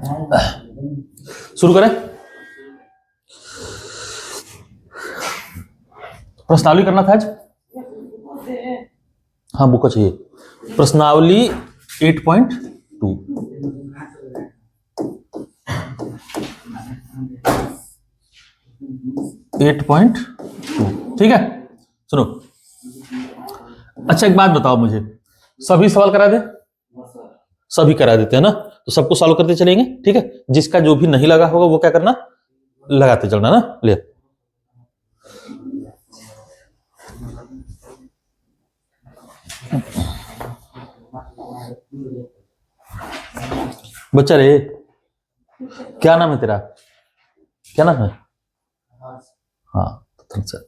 शुरू करें। प्रश्नावली करना था आज। हाँ बुक चाहिए। प्रश्नावली 8.2 8.2 ठीक है। सुनो, अच्छा एक बात बताओ मुझे, सभी सवाल करा दे? सभी करा देते हैं ना, तो सबको सॉल्व करते चलेंगे, ठीक है। जिसका जो भी नहीं लगा होगा वो क्या करना, लगाते चलना ना। ले बच्चा रे, क्या नाम है तेरा? क्या नाम है? हाँ तो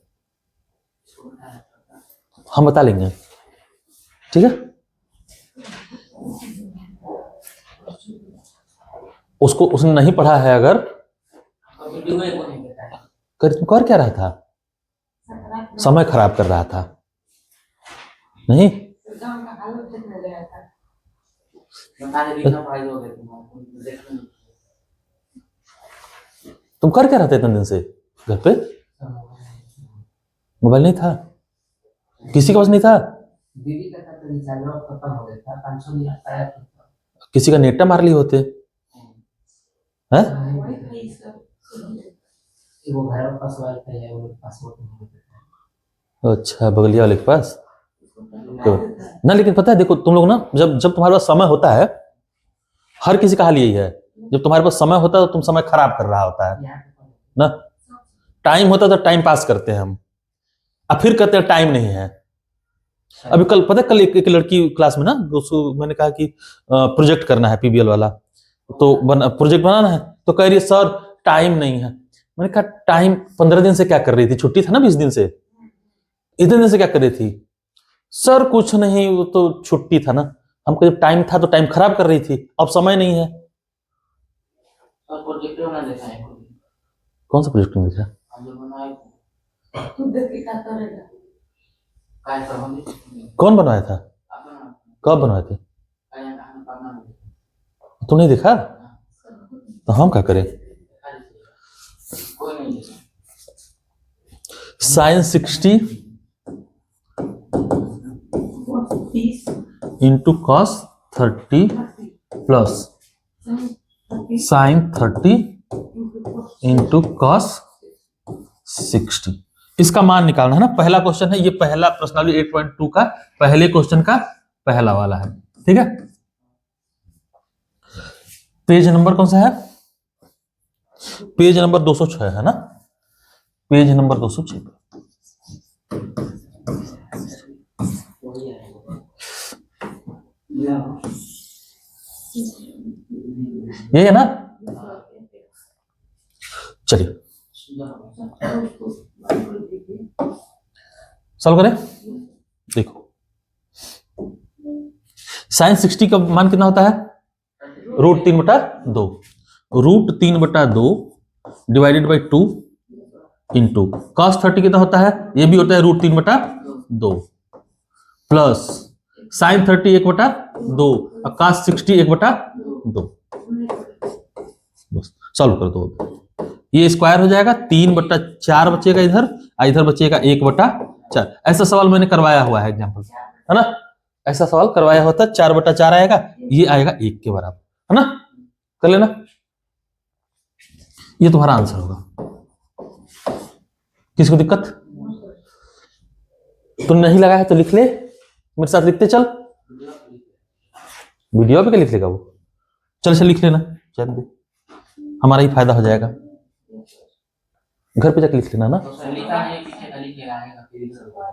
हम बता लेंगे, ठीक है। उसको उसने नहीं पढ़ा है अगर कर क्या रहा था, समय खराब कर रहा था। नहीं तुम कर क्या रहे थे इतने दिन से घर पे? मोबाइल नहीं था, किसी के पास नहीं था। दीदी का खत्म हो गया था, 500 दिन किसी का नेटा मार लिए होते हैं। वो घर पास वाला है, वो पासवर्ड अच्छा बगलिया वाले के पास तो ना। लेकिन पता है देखो तुम लोग ना, जब जब तुम्हारे पास समय होता है, हर किसी का हाल यही है, जब तुम्हारे पास समय होता है तो तुम समय खराब कर रहा होता है ना। टाइम होता है तो टाइम पास करते हैं हम, अब फिर कहते हैं टाइम नहीं है। अभी कल पता है, कल एक लड़की क्लास में ना, उसको मैंने कहा कि प्रोजेक्ट करना है पीबीएल वाला, तो प्रोजेक्ट बनाना है, तो कह रही है सर टाइम नहीं है। मैंने कहा टाइम 15 दिन से क्या कर रही थी, छुट्टी था ना 20 दिन से, इतने दिन से क्या कर रही थी? सर कुछ नहीं, वो तो छुट्टी था ना। हमको जब टाइम था तो टाइम खराब कर रही थी, अब समय नहीं है। प्रोजेक्ट कौन सा प्रोजेक्ट लिखा? कौन बनवाया था? कब बनवाए थे? तू नहीं देखा तो हम क्या करें? Sine 60 into cos 30 plus sine 30 into cos 60, इसका मान निकालना है ना। पहला क्वेश्चन है ये, पहला प्रश्नावली 8.2 का पहले क्वेश्चन का पहला वाला है, ठीक है। पेज नंबर कौन सा है? पेज नंबर 206 है ना, पेज नंबर 206 ये है ना। चलिए सॉल्व करें। देखो साइन 60 का मान कितना होता है? √3/2, √3/2 डिवाइडेड बाई 2 इंटू कॉस 30 कितना होता है? ये भी होता है √3/2 प्लस साइन 30 1/2 और कॉस 60 1/2। सॉल्व कर दो, ये स्क्वायर हो जाएगा, 3/4 बचेगा इधर, इधर बचेगा 1/4। ऐसा सवाल मैंने करवाया हुआ है एग्जाम्पल, है ना। ऐसा सवाल करवाया होता है, 4/4 आएगा, ये आएगा 1 के बराबर, है ना। कर लेना, ये तुम्हारा आंसर होगा। किसी को दिक्कत? तो नहीं लगा है तो लिख ले, मेरे साथ लिखते चल। वीडियो पे क्या लिख लेगा वो? चल लिख लेना, चल हमारा ही फायदा हो जाएगा। घर पे जाके लिख लेना ना।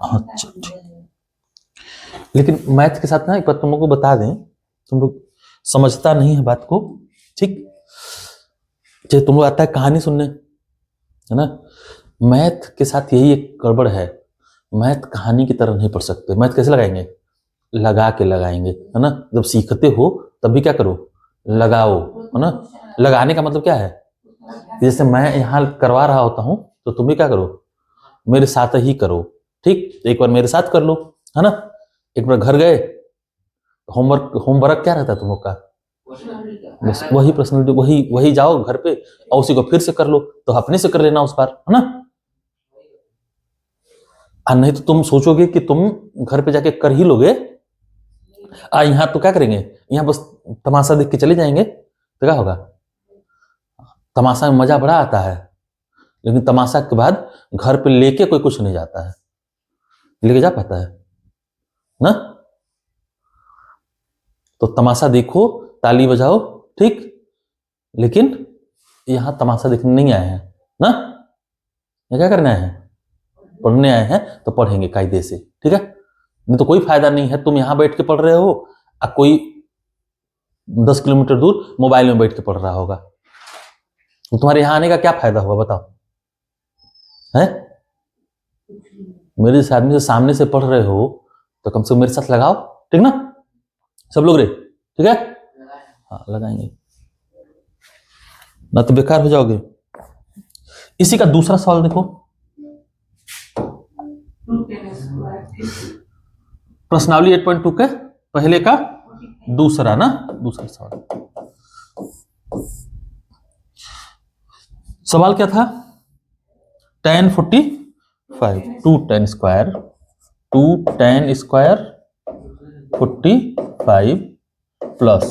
अच्छा लेकिन मैथ के साथ ना एक बात तुम लोग को बता दें, तुम लोग समझता नहीं है बात को, ठीक। जैसे तुम लोग आता है कहानी सुनने, है ना, मैथ के साथ यही एक गड़बड़ है, मैथ कहानी की तरह नहीं पढ़ सकते। मैथ कैसे लगाएंगे? लगा के लगाएंगे, है ना। जब सीखते हो तब भी क्या करो, लगाओ, है ना। लगाने का मतलब क्या है? जैसे मैं यहाँ करवा रहा होता हूँ तो तुम भी क्या करो, मेरे साथ ही करो, ठीक। एक बार मेरे साथ कर लो, है ना। एक बार घर गए, होमवर्क क्या रहता है तुम लोग का? बस वही पर्सनैलिटी, वही वही जाओ घर पे और उसी को फिर से कर लो, तो अपने से कर लेना उस बार, है ना। नहीं तो तुम सोचोगे कि तुम घर पे जाके कर ही लोगे, यहाँ तो क्या करेंगे, यहाँ बस तमाशा देख के चले जाएंगे तो क्या होगा। तमाशा में मजा बड़ा आता है, लेकिन तमाशा के बाद घर पे लेके कोई कुछ नहीं जाता है, लेके जा पाता है ना। तो तमाशा देखो, ताली बजाओ, ठीक, लेकिन यहां तमाशा देखने नहीं आए हैं ना, ये क्या करने आए हैं, पढ़ने आए हैं, तो पढ़ेंगे कायदे से, ठीक है। नहीं तो कोई फायदा नहीं है, तुम यहां बैठ के पढ़ रहे हो और कोई 10 किलोमीटर दूर मोबाइल में बैठ के पढ़ रहा होगा, तो तुम्हारे यहां आने का क्या फायदा हुआ बताओ, है। मेरे आदमी से सामने से पढ़ रहे हो तो कम से कम मेरे साथ लगाओ, ठीक ना, सब लोग रे, ठीक है। हाँ लगाएंगे, ना तो बेकार हो जाओगे। इसी का दूसरा सवाल देखो, प्रश्नावली 8.2 के पहले का दूसरा ना, दूसरा सवाल। सवाल क्या था, tan 45, 2 tan square 45 plus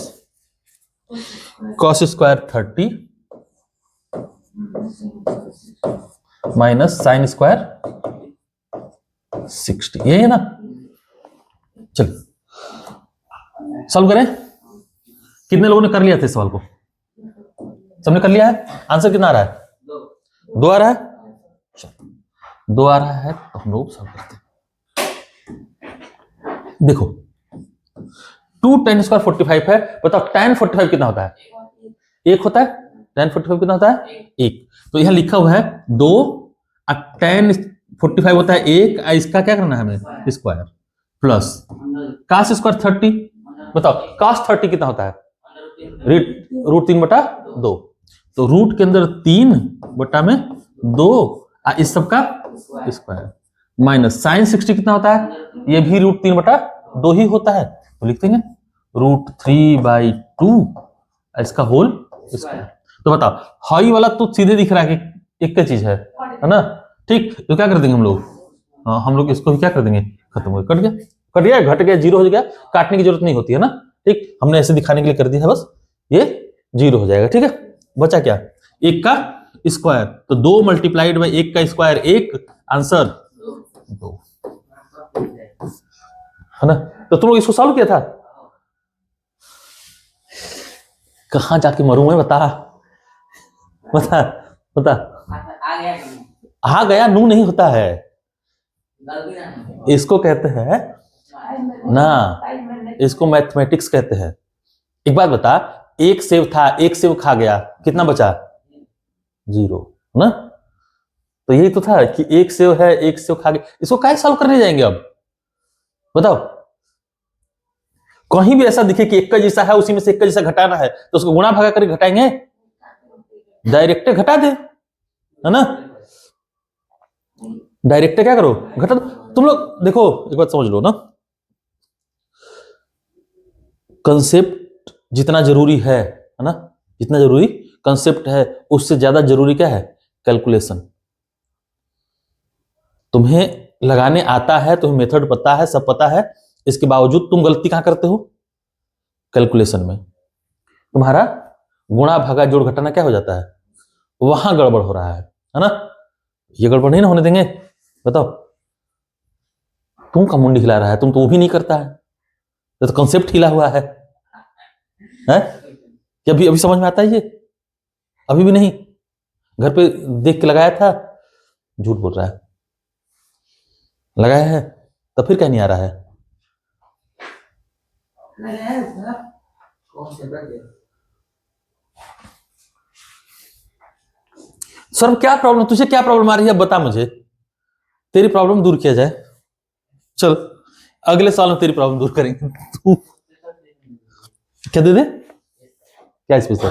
cos square 30 minus sine square 60, यही है ना। चलिए सॉल्व करें। कितने लोगों ने कर लिया था इस सवाल को, सबने कर लिया है। आंसर कितना आ रहा है, 2 आ रहा है, 2 आ रहा है, तो हम लोग सॉल्व करते हैं। देखो 2 tan स्क्वायर 45 है, बताओ tan 45 कितना होता है, 1 होता है। tan 45 कितना होता है, 1। तो यहां लिखा हुआ है 2, tan 45 होता है 1, इसका क्या करना है हमें, स्क्वायर प्लस cos स्क्वायर 30, बताओ cos 30 कितना होता है, √3/2। तो रूट के अंदर 3/2 इस सबका स्क्वायर माइनस साइन 60 कितना होता है, ये भी √3/2 ही होता है, तो लिख देंगे √3/2 इसका होल स्क्वायर। तो बताओ हाई वाला तो सीधे दिख रहा है कि एक क्या चीज है ना, ठीक। तो क्या कर देंगे हम लोग, हम लोग इसको क्या कर देंगे, खत्म हो गया, कट गया, घट गया, 0 हो गया, काटने की जरूरत नहीं होती है ना, ठीक। हमने ऐसे दिखाने के लिए कर दिया है, बस ये 0 हो जाएगा, ठीक है। बचा क्या, 1 का स्क्वायर, तो 2 मल्टीप्लाइड बाई 1 का स्क्वायर 1, आंसर 2, है ना। तो तुम लोग इसको सॉल्व किया था, कहां जाके मरूं मैं, बता बता बता। आ गया नू नहीं होता है, इसको कहते हैं ना, इसको मैथमेटिक्स कहते हैं। एक बात बता, एक सेव था, एक सेव खा गया, कितना बचा, 0 ना। तो यही तो था कि एक सेव है, एक सेव खा गया, इसको कैसे सॉल्व करने जाएंगे अब बताओ। कहीं भी ऐसा दिखे कि एक का जैसा है, उसी में से एक का जैसा घटाना है, तो उसको गुणा भागा करके घटाएंगे, डायरेक्ट घटा दे, है ना। डायरेक्ट क्या करो, घटा दो। तुम लोग देखो एक बात समझ लो ना, कंसेप्ट जितना जरूरी है ना, जितना जरूरी कंसेप्ट है, उससे ज्यादा जरूरी क्या है, कैलकुलेशन। तुम्हें लगाने आता है, तुम्हें मेथड पता है, सब पता है, इसके बावजूद तुम गलती कहां करते हो, कैलकुलेशन में। तुम्हारा गुणा भागा जोड़ घटाना क्या हो जाता है, वहां गड़बड़ हो रहा है ना। ये गड़बड़ नहीं ना होने देंगे, बताओ। तुम का मुंडी हिला रहा है, तुम तो वो भी नहीं करता है, तो कंसेप्ट हिला हुआ है, कि अभी अभी समझ में आता है ये, अभी भी नहीं, घर पे देख के लगाया था, झूठ बोल रहा है, लगाया है तो फिर क्या नहीं आ रहा है। सर क्या प्रॉब्लम, तुझे क्या प्रॉब्लम आ रही है, बता मुझे, तेरी प्रॉब्लम दूर किया जाए। चल अगले साल में तेरी प्रॉब्लम दूर करेंगे। तू क्या दे दे, क्या स्पेशल,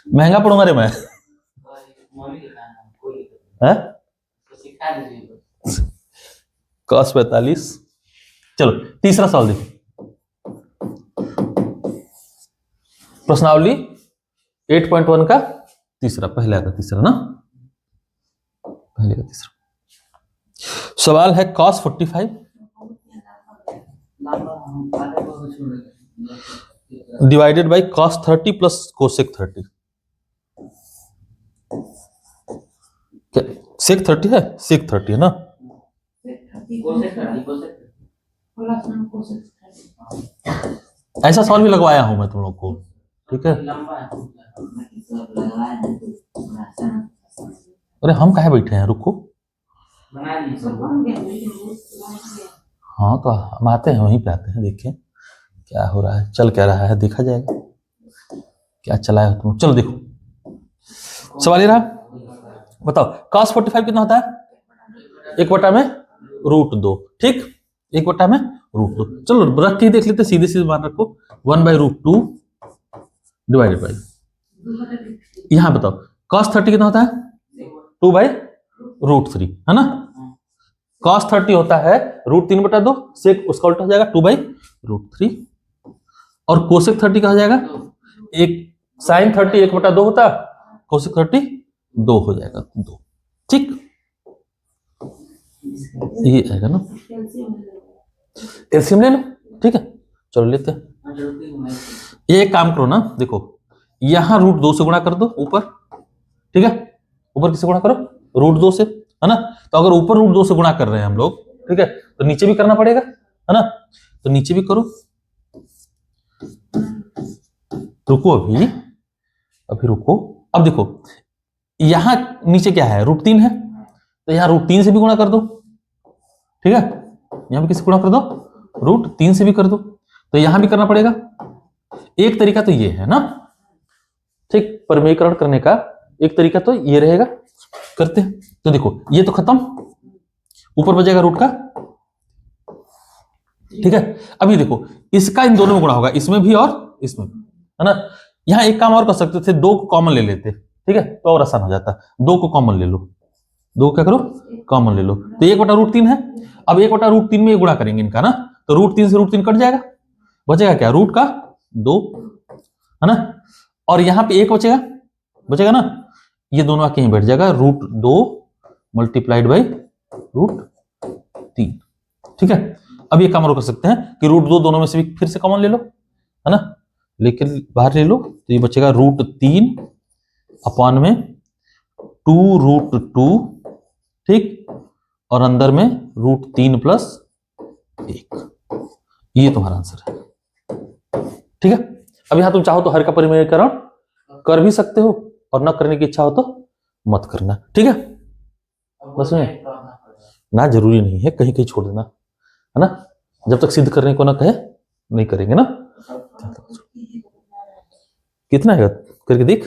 महंगा पड़ूंगा रे मैं, cos 45। चलो तीसरा सवाल देखो, प्रश्नावली 8.1 का तीसरा, पहला का तीसरा ना, पहले का तीसरा सवाल है cos 45 divided by cos 30 plus cosec 30। क्या सेक 30 है? सेक 30 है ना? ऐसा सवाल भी लगवाया हूं मैं तुम लोग को, ठीक है? अरे हम काहे बैठे हैं, रुको। हाँ तो हम आते हैं, वहीं पे आते हैं, देखें क्या हो रहा है, चल क्या रहा है, देखा जाएगा क्या चला है तुम। चलो देखो सवाल ये रहा, बताओ cos 45 कितना होता है? 1/में √2, ठीक, 1/में √2। चलो रख के देख लेते, सीधे सीधे मान रखो, 1/√2 डिवाइडेड बाई, यहां बताओ cos 30 कितना होता है? 2/√3 है ना? cos 30 होता है √3/2, सेक उसका उल्टा हो जाएगा 2/√3, और कोसेक 30 का हो जाएगा एक, sin 30 1/2 होता, कोसेक 30 2 हो जाएगा, 2, ठीक, ये आएगा ना। एलसीएम ले लो, ठीक है, चलो लेते हैं। ये एक काम करो ना, देखो यहां √2 से गुणा कर दो ऊपर, ठीक है, ऊपर किससे गुणा करो? √2 से, है ना? तो अगर ऊपर √2 से गुणा कर रहे हैं हम लोग, ठीक है, तो नीचे भी करना पड़ेगा, है ना? तो नीचे भी करो, रुको अभी रुको। अब देखो यहां नीचे क्या है? √3 है, तो यहां √3 से भी गुणा कर दो, ठीक है, यहां भी किससे गुणा कर दो? √3 से भी कर दो, तो यहां भी करना पड़ेगा। एक तरीका तो ये है ना, ठीक, परिमेयकरण करने का एक तरीका तो ये रहेगा, करते हैं। तो देखो ये तो खत्म, ऊपर बचेगा रूट का, ठीक है। अभी देखो इसका इन दोनों में गुणा होगा, इसमें भी और इसमें भी, है ना? यहां एक काम और कर सकते थे, 2 को कॉमन ले लेते, ठीक है, तो और आसान हो जाता। 2 को कॉमन ले लो, 2 क्या करो? कॉमन ले लो, तो 1/√3 है। अब 1/√3 में गुणा करेंगे इनका ना, तो √3 से √3 कट जाएगा, बचेगा क्या? रूट का 2, है ना? और यहां पे 1 बचेगा ना, ये दोनों आके यहीं बैठ जाएगा, √2 मल्टीप्लाइड बाई √3, ठीक है। अब ये काम और कर सकते हैं कि √2 दोनों में से भी फिर से कॉमन ले लो, है ना, लेकिन बाहर ले लो, तो ये बचेगा √3 अपॉन में 2√2, ठीक, और अंदर में √3 प्लस 1, ये तुम्हारा आंसर है, ठीक है। अब यहां तुम चाहो तो हर का परिमेयकरण कर भी सकते हो, और न करने की इच्छा हो तो मत करना, ठीक है। बस में ना जरूरी नहीं है, कहीं कहीं छोड़ देना, है ना, जब तक सिद्ध करने को ना कहे नहीं करेंगे ना। कितना है करके देख,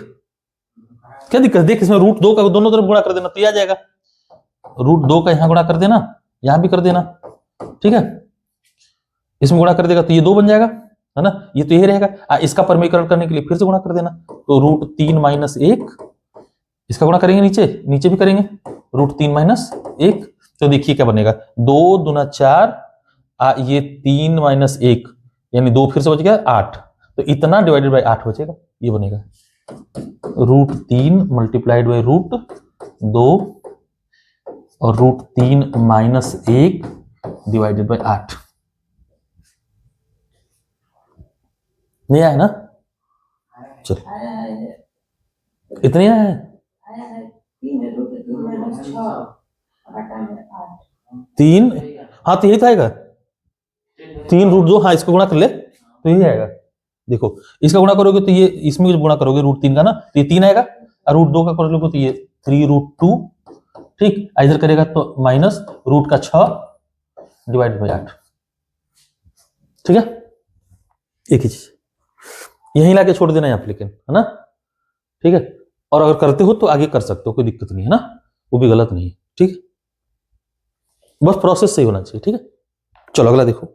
क्या दिक्कत? देख इसमें √2 का दोनों तरफ गुणा कर देना तो ये आ जाएगा, √2 का यहां गुणा कर देना, यहां भी कर देना, ठीक है, इसमें गुणा कर देगा तो ये 2 बन जाएगा, है ना, ये तो यही रहेगा। इसका परिमेयकरण करने के लिए फिर से गुणा कर देना, तो √3 - 1, इसका गुणा करेंगे नीचे भी करेंगे, √3 - 1, तो देखिए क्या बनेगा, 2 दूना 4, ये 3 - 1 यानी 2 फिर से बच गया 8, तो इतना डिवाइडेड बाई 8 बचेगा, ये बनेगा √3 मल्टीप्लाइड बाई √2 और √3 - 1 डिवाइडेड बाई 8। नहीं आया ना? चलो इतनी आया है, 3, हाँ तो यही तो आएगा, 3√2, हाँ इसको गुणा कर ले तो यही आएगा। देखो इसका गुणा करोगे तो ये, इसमें गुणा करोगे √3 का ना, तो ये 3 आएगा, और √2 का करोगे तो ये 3√2, ठीक, इधर करेगा तो माइनस रूट का 6 डिवाइड बाई 8, ठीक है। एक ही चीज यहीं लाके छोड़ देना आप, लेकिन, है ना, ठीक है। और अगर करते हो तो आगे कर सकते हो, कोई दिक्कत नहीं है ना, वो भी गलत नहीं है, ठीक है, बस प्रोसेस सही होना चाहिए, ठीक है। चलो अगला देखो,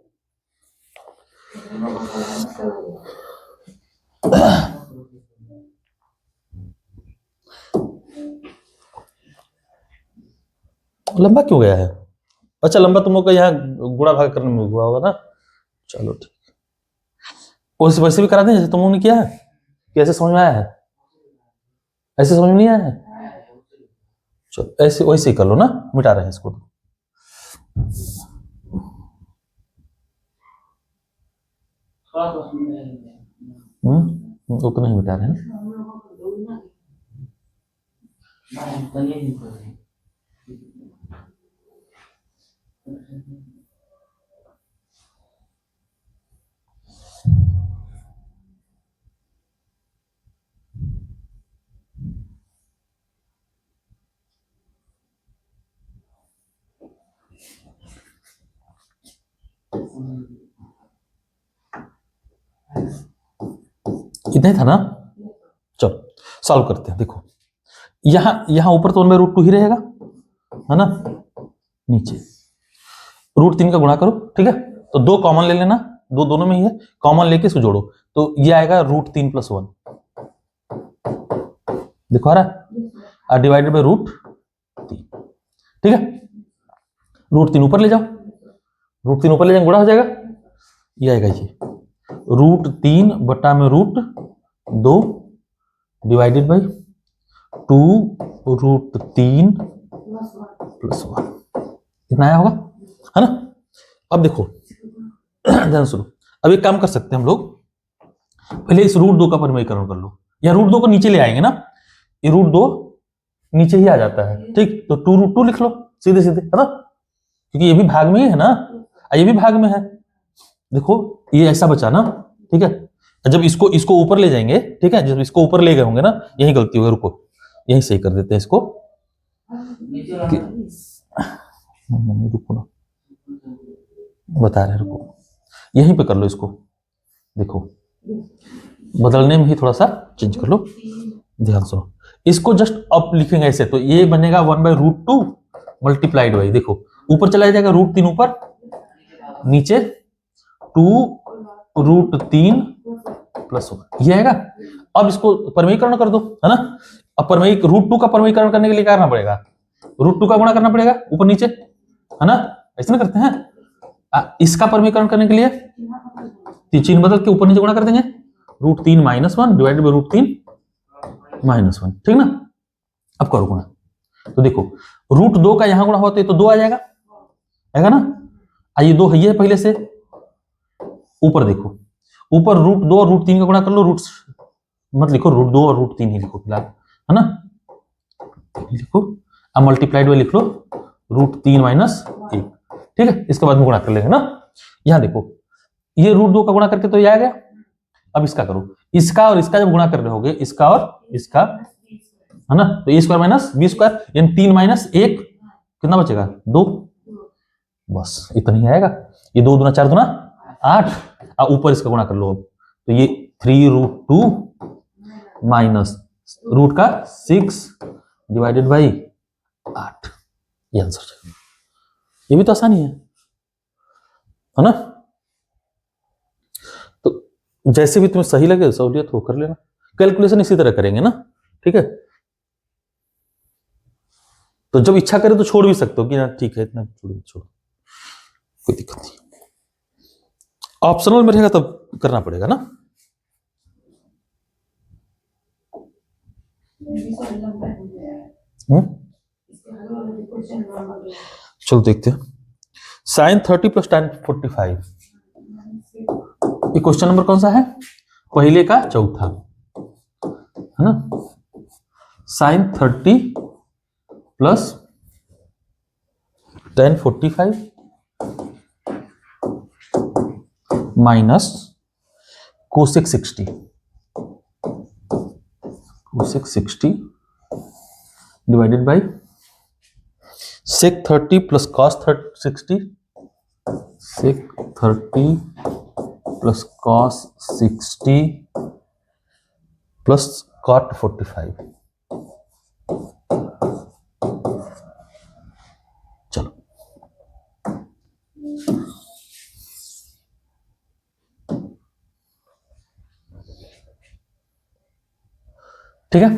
लंबा क्यों गया है? अच्छा लंबा तुम लोग का यहाँ गुणा भाग करने में हुआ होगा ना, चलो ठीक, वैसे भी करा दें जैसे तुम लोगों ने किया है, कैसे समझ में आया है? ऐसे समझ में नहीं आया है? चलो ऐसे वैसे ही कर लो ना, मिटा रहे हैं इसको। उतना ही मिटा रहे हैं। इतना ही था ना? चलो सॉल्व करते हैं। देखो यहां ऊपर तो 1/√2 ही रहेगा, है ना? नीचे √3 का गुणा करो, ठीक है? तो 2 कॉमन ले लेना, दोनों में ही है, कॉमन लेके इसको जोड़ो, तो ये आएगा √3 + 1। देखो आ रहा, डिवाइडेड बाई √3, ठीक है? √3 ऊपर ले जाओ, √3 ऊपर ले जाएंगे गुणा हो जाएगा, ये आएगा ये √3 बटा में √2 डिवाइडेड बाई 2 √3 + 1, इतना आया होगा, है ना? अब देखो ध्यान सुनो, अब एक काम कर सकते हैं हम लोग, पहले इस √2 का परिमेयकरण कर लो, या √2 को नीचे ले आएंगे ना, ये √2 नीचे ही आ जाता है, ठीक? तो 2√2 लिख लो सीधे सीधे, है ना? क्योंकि ये भी भाग में ही है ना, ये भी भाग में है। देखो ये ऐसा बचा ना, ठीक है? जब इसको ऊपर ले जाएंगे, ठीक है, जब इसको ऊपर ले गए होंगे ना, यही गलती होगी, रुको यही सही कर देते हैं इसको, रुको ना, बता रहे, रुको यहीं पे कर लो इसको, देखो बदलने में ही थोड़ा सा चेंज कर लो, ध्यान सुनो, इसको जस्ट अप लिखेंगे ऐसे, तो ये बनेगा 1/√2 मल्टीप्लाइड बाई, देखो ऊपर चला जाएगा √3 ऊपर, नीचे 2√3 + 1, ये आएगा। अब इसको परिमेयकरण कर दो, है ना? अब √2 का परिमेयकरण करने के लिए क्या करना पड़ेगा? √2 का गुणा करना पड़ेगा ऊपर नीचे, है ना? ऐसे ना करते हैं? इसका परिमेयकरण करने के लिए चिन्ह बदल के ऊपर नीचे गुणा कर देंगे, √3 - 1 डिवाइडेड बाई √3 - 1, ठीक ना? अब करो गुणा, तो देखो √2 का यहां गुणा होता है तो 2 आ जाएगा, आएगा ना? ये 2 है पहले से, ऊपर देखो, ऊपर √2 और √3 का गुणा कर लो, मत लिखो √2 और √3 ही लिखो फिलहाल, है ना? लिखो, अब मल्टीप्लाइड बाई लिख लो √3 - 1, ठीक है? इसके बाद में गुणा कर लेंगे ना। यहां देखो ये √2 का गुणा करके तो ये आ गया, अब इसका करो, इसका और इसका जब गुणा कर रहे होगे, इसका और इसका, है ना? तो a² - b², यानी 3 - 1 कितना बचेगा? 2, बस इतना ही आएगा। ये 2 दूना 4 दूना 8, और ऊपर इसका गुणा कर लो, तो ये 3√2 माइनस रूट का 6 डिवाइडेड बाई 8, ये आंसर। ये भी तो आसानी है ना? तो जैसे भी तुम्हें सही लगे सहूलियत हो कर लेना, कैलकुलेशन इसी तरह करेंगे ना, ठीक है? तो जब इच्छा करे तो छोड़ भी सकते हो कि ना ठीक है इतना छोड़, कोई दिक्कत नहीं, ऑप्शनल में रहेगा तब करना पड़ेगा ना। चलो देखते हैं, sin 30 + tan 45, ये क्वेश्चन नंबर कौन सा है? पहले का चौथा, है ना? sin 30 + tan 45 minus cosec 60, cosec 60 divided by sec 30 + cos 60, sec 30 + cos 60 + cot 45। चलो ठीक है,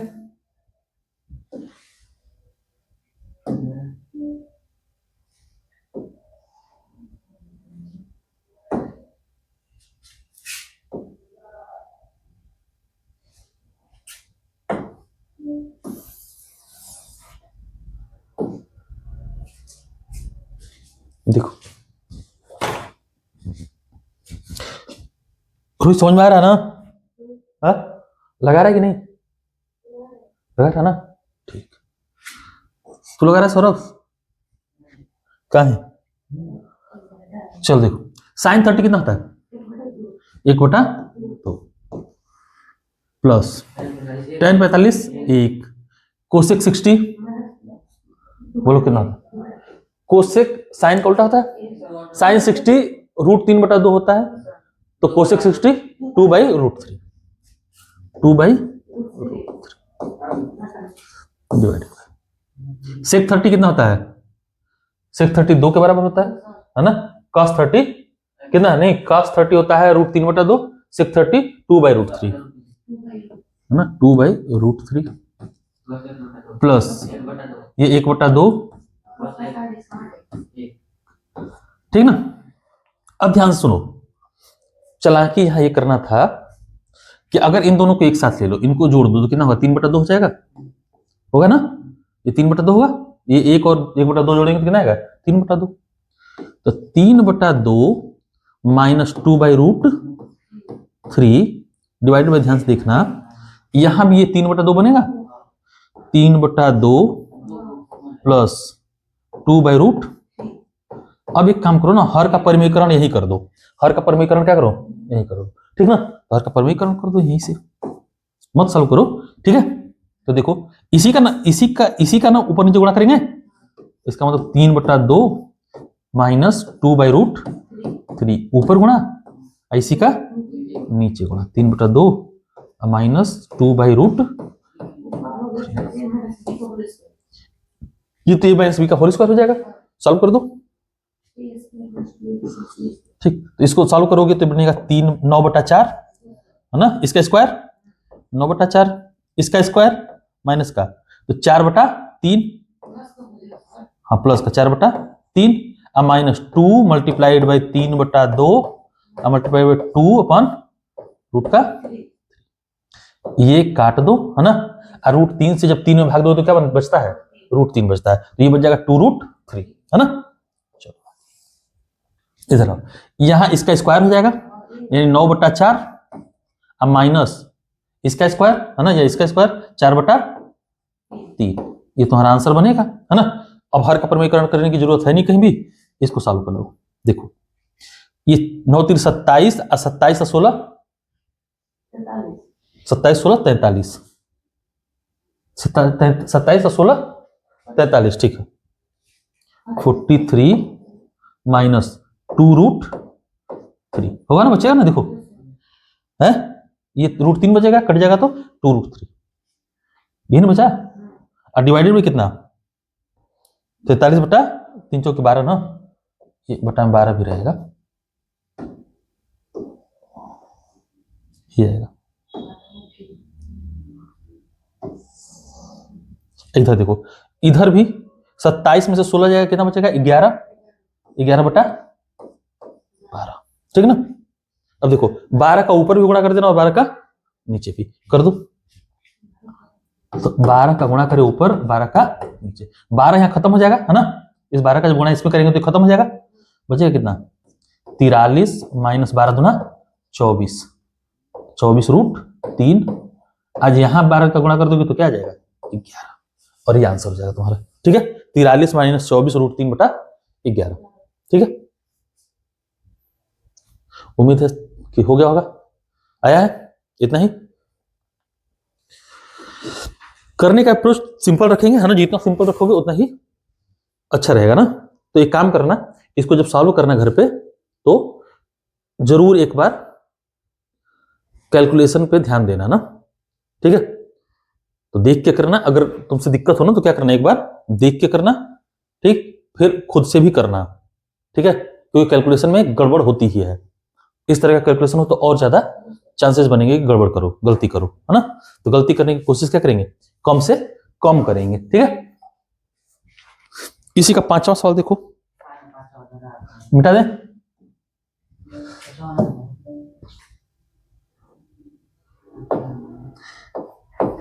देखो रोहित, समझ में आ रहा है ना? हाँ, लगा रहा है कि नहीं? लगा रहा ना? ठीक। तू लगा रहा है सौरभ? कहाँ है? चल देखो, साइन 30 कितना होता है? 1/2 प्लस tan 45 1, कोसेक 60, बोलो कितना होता है? कोसेक साइन का उल्टा होता है, साइन 60 √3/2 होता है, तो कोसेक 60 2/√3, 2/√3 डिवाइड। सेक 30 कितना होता है? सेक 30 2 के बराबर होता है ना? cos 30 कितना? नहीं, cos 30 होता है √3/2, सेक 30 2/√3 है ना, 2/√3 प्लस ये 1/2, ठीक ना? अब ध्यान से सुनो, चालाकी यहां ये करना था कि अगर इन दोनों को एक साथ ले लो, इनको जोड़ दो तो कितना होगा? 3/2 हो जाएगा, होगा ना? ये 3/2 होगा, ये 1 और 1/2 जोड़ेंगे तो कितना आएगा? 3/2। तो 3/2 माइनस 2/√3 डिवाइडेड बाय, ध्यान से देखना, यहां भी ये 3/2 बनेगा, 3/2 प्लस 2/√। अब एक काम करो ना, हर का परिमीकरण यही कर दो, हर का परिमीकरण क्या करो? यही करो, ठीक ना? हर का परिमीकरण कर दो यहीं से, मत सॉल्व करो, ठीक है? तो देखो, इसी का ना ऊपर नीचे गुणा करेंगे, इसका मतलब 3/2 माइनस 2/√3 ऊपर गुणा, इसी का नीचे गुणा, 3/2 माइनस 2/√3, ये तो ए माइनस बी का होल स्क्वायर हो जाएगा, सॉल्व कर दो, ठीक? तो इसको सॉल्व करोगे तो बनेगा 9/4 है ना, इसका स्क्वायर 9/4, इसका स्क्वायर माइनस का, तो 4/3, हाँ प्लस का 4/3, अब minus 2 multiplied by 3/2 multiplied by 2 upon root का, ये काट दो है ना, और √3 से जब 3 में भाग दो तो क्या बचता है? √3 बचता है, तो ये बच जाएगा 2√3 है ना। चलो इधर आओ, यहां इसका स्क्वायर हो जाएगा, यानी 9/4 अब माइनस इसका स्क्वायर है ना, या इसका स्क्वायर 4/3, ये तुम्हारा आंसर बनेगा है ना। अब हर का परिमीकरण करने की जरूरत है नहीं कहीं भी, इसको सॉल्व कर लो। देखो ये 9 3 27 और 27 16, 27 16 43, 27 और 16 43, ठीक है। 43 माइनस 2√3 होगा ना, बचेगा ना, देखो है, ये √3 बचेगा, कट जाएगा तो 2√3, ये ना बचा, और डिवाइडेड में कितना? 43/3 चौके 12 ना, ये बटा में 12 भी रहेगा, ये आएगा। इधर देखो, इधर भी 27 में से 16 जाएगा, कितना बचेगा? 11, 11/12, ठीक ना। अब देखो 12 का ऊपर भी गुणा कर देना और 12 का नीचे भी कर दो, तो 12 का गुणा करे ऊपर, 12 का नीचे, 12 यहाँ खत्म हो जाएगा है ना, इस 12 का जब गुणा इसमें करेंगे तो खत्म हो जाएगा, बचेगा कितना? 43 माइनस 12 दूना 24, 24√3, आज यहाँ 12 का गुणा कर दोगे तो क्या आ जाएगा? 11, और ये आंसर हो जाएगा तुम्हारा, ठीक है। 43 माइनस 24√3/11, ठीक है। उम्मीद है कि हो गया होगा, आया है, इतना ही करने का अप्रोच सिंपल रखेंगे है ना, जितना सिंपल रखोगे उतना ही अच्छा रहेगा ना। तो एक काम करना, इसको जब सॉल्व करना घर पे तो जरूर एक बार कैलकुलेशन पे ध्यान देना ना, ठीक है। तो देख के करना, अगर तुमसे दिक्कत हो ना तो क्या करना, एक बार देख के करना, ठीक, फिर खुद से भी करना, ठीक है, क्योंकि कैलकुलेशन में गड़बड़ होती ही है, इस तरह का कैलकुलेशन हो तो और ज्यादा चांसेस बनेंगे कि गड़बड़ करो, गलती करो, है ना। तो गलती करने की कोशिश क्या करेंगे? कम से कम करेंगे, ठीक है। इसी का 5वां सवाल देखो, मिटा दें,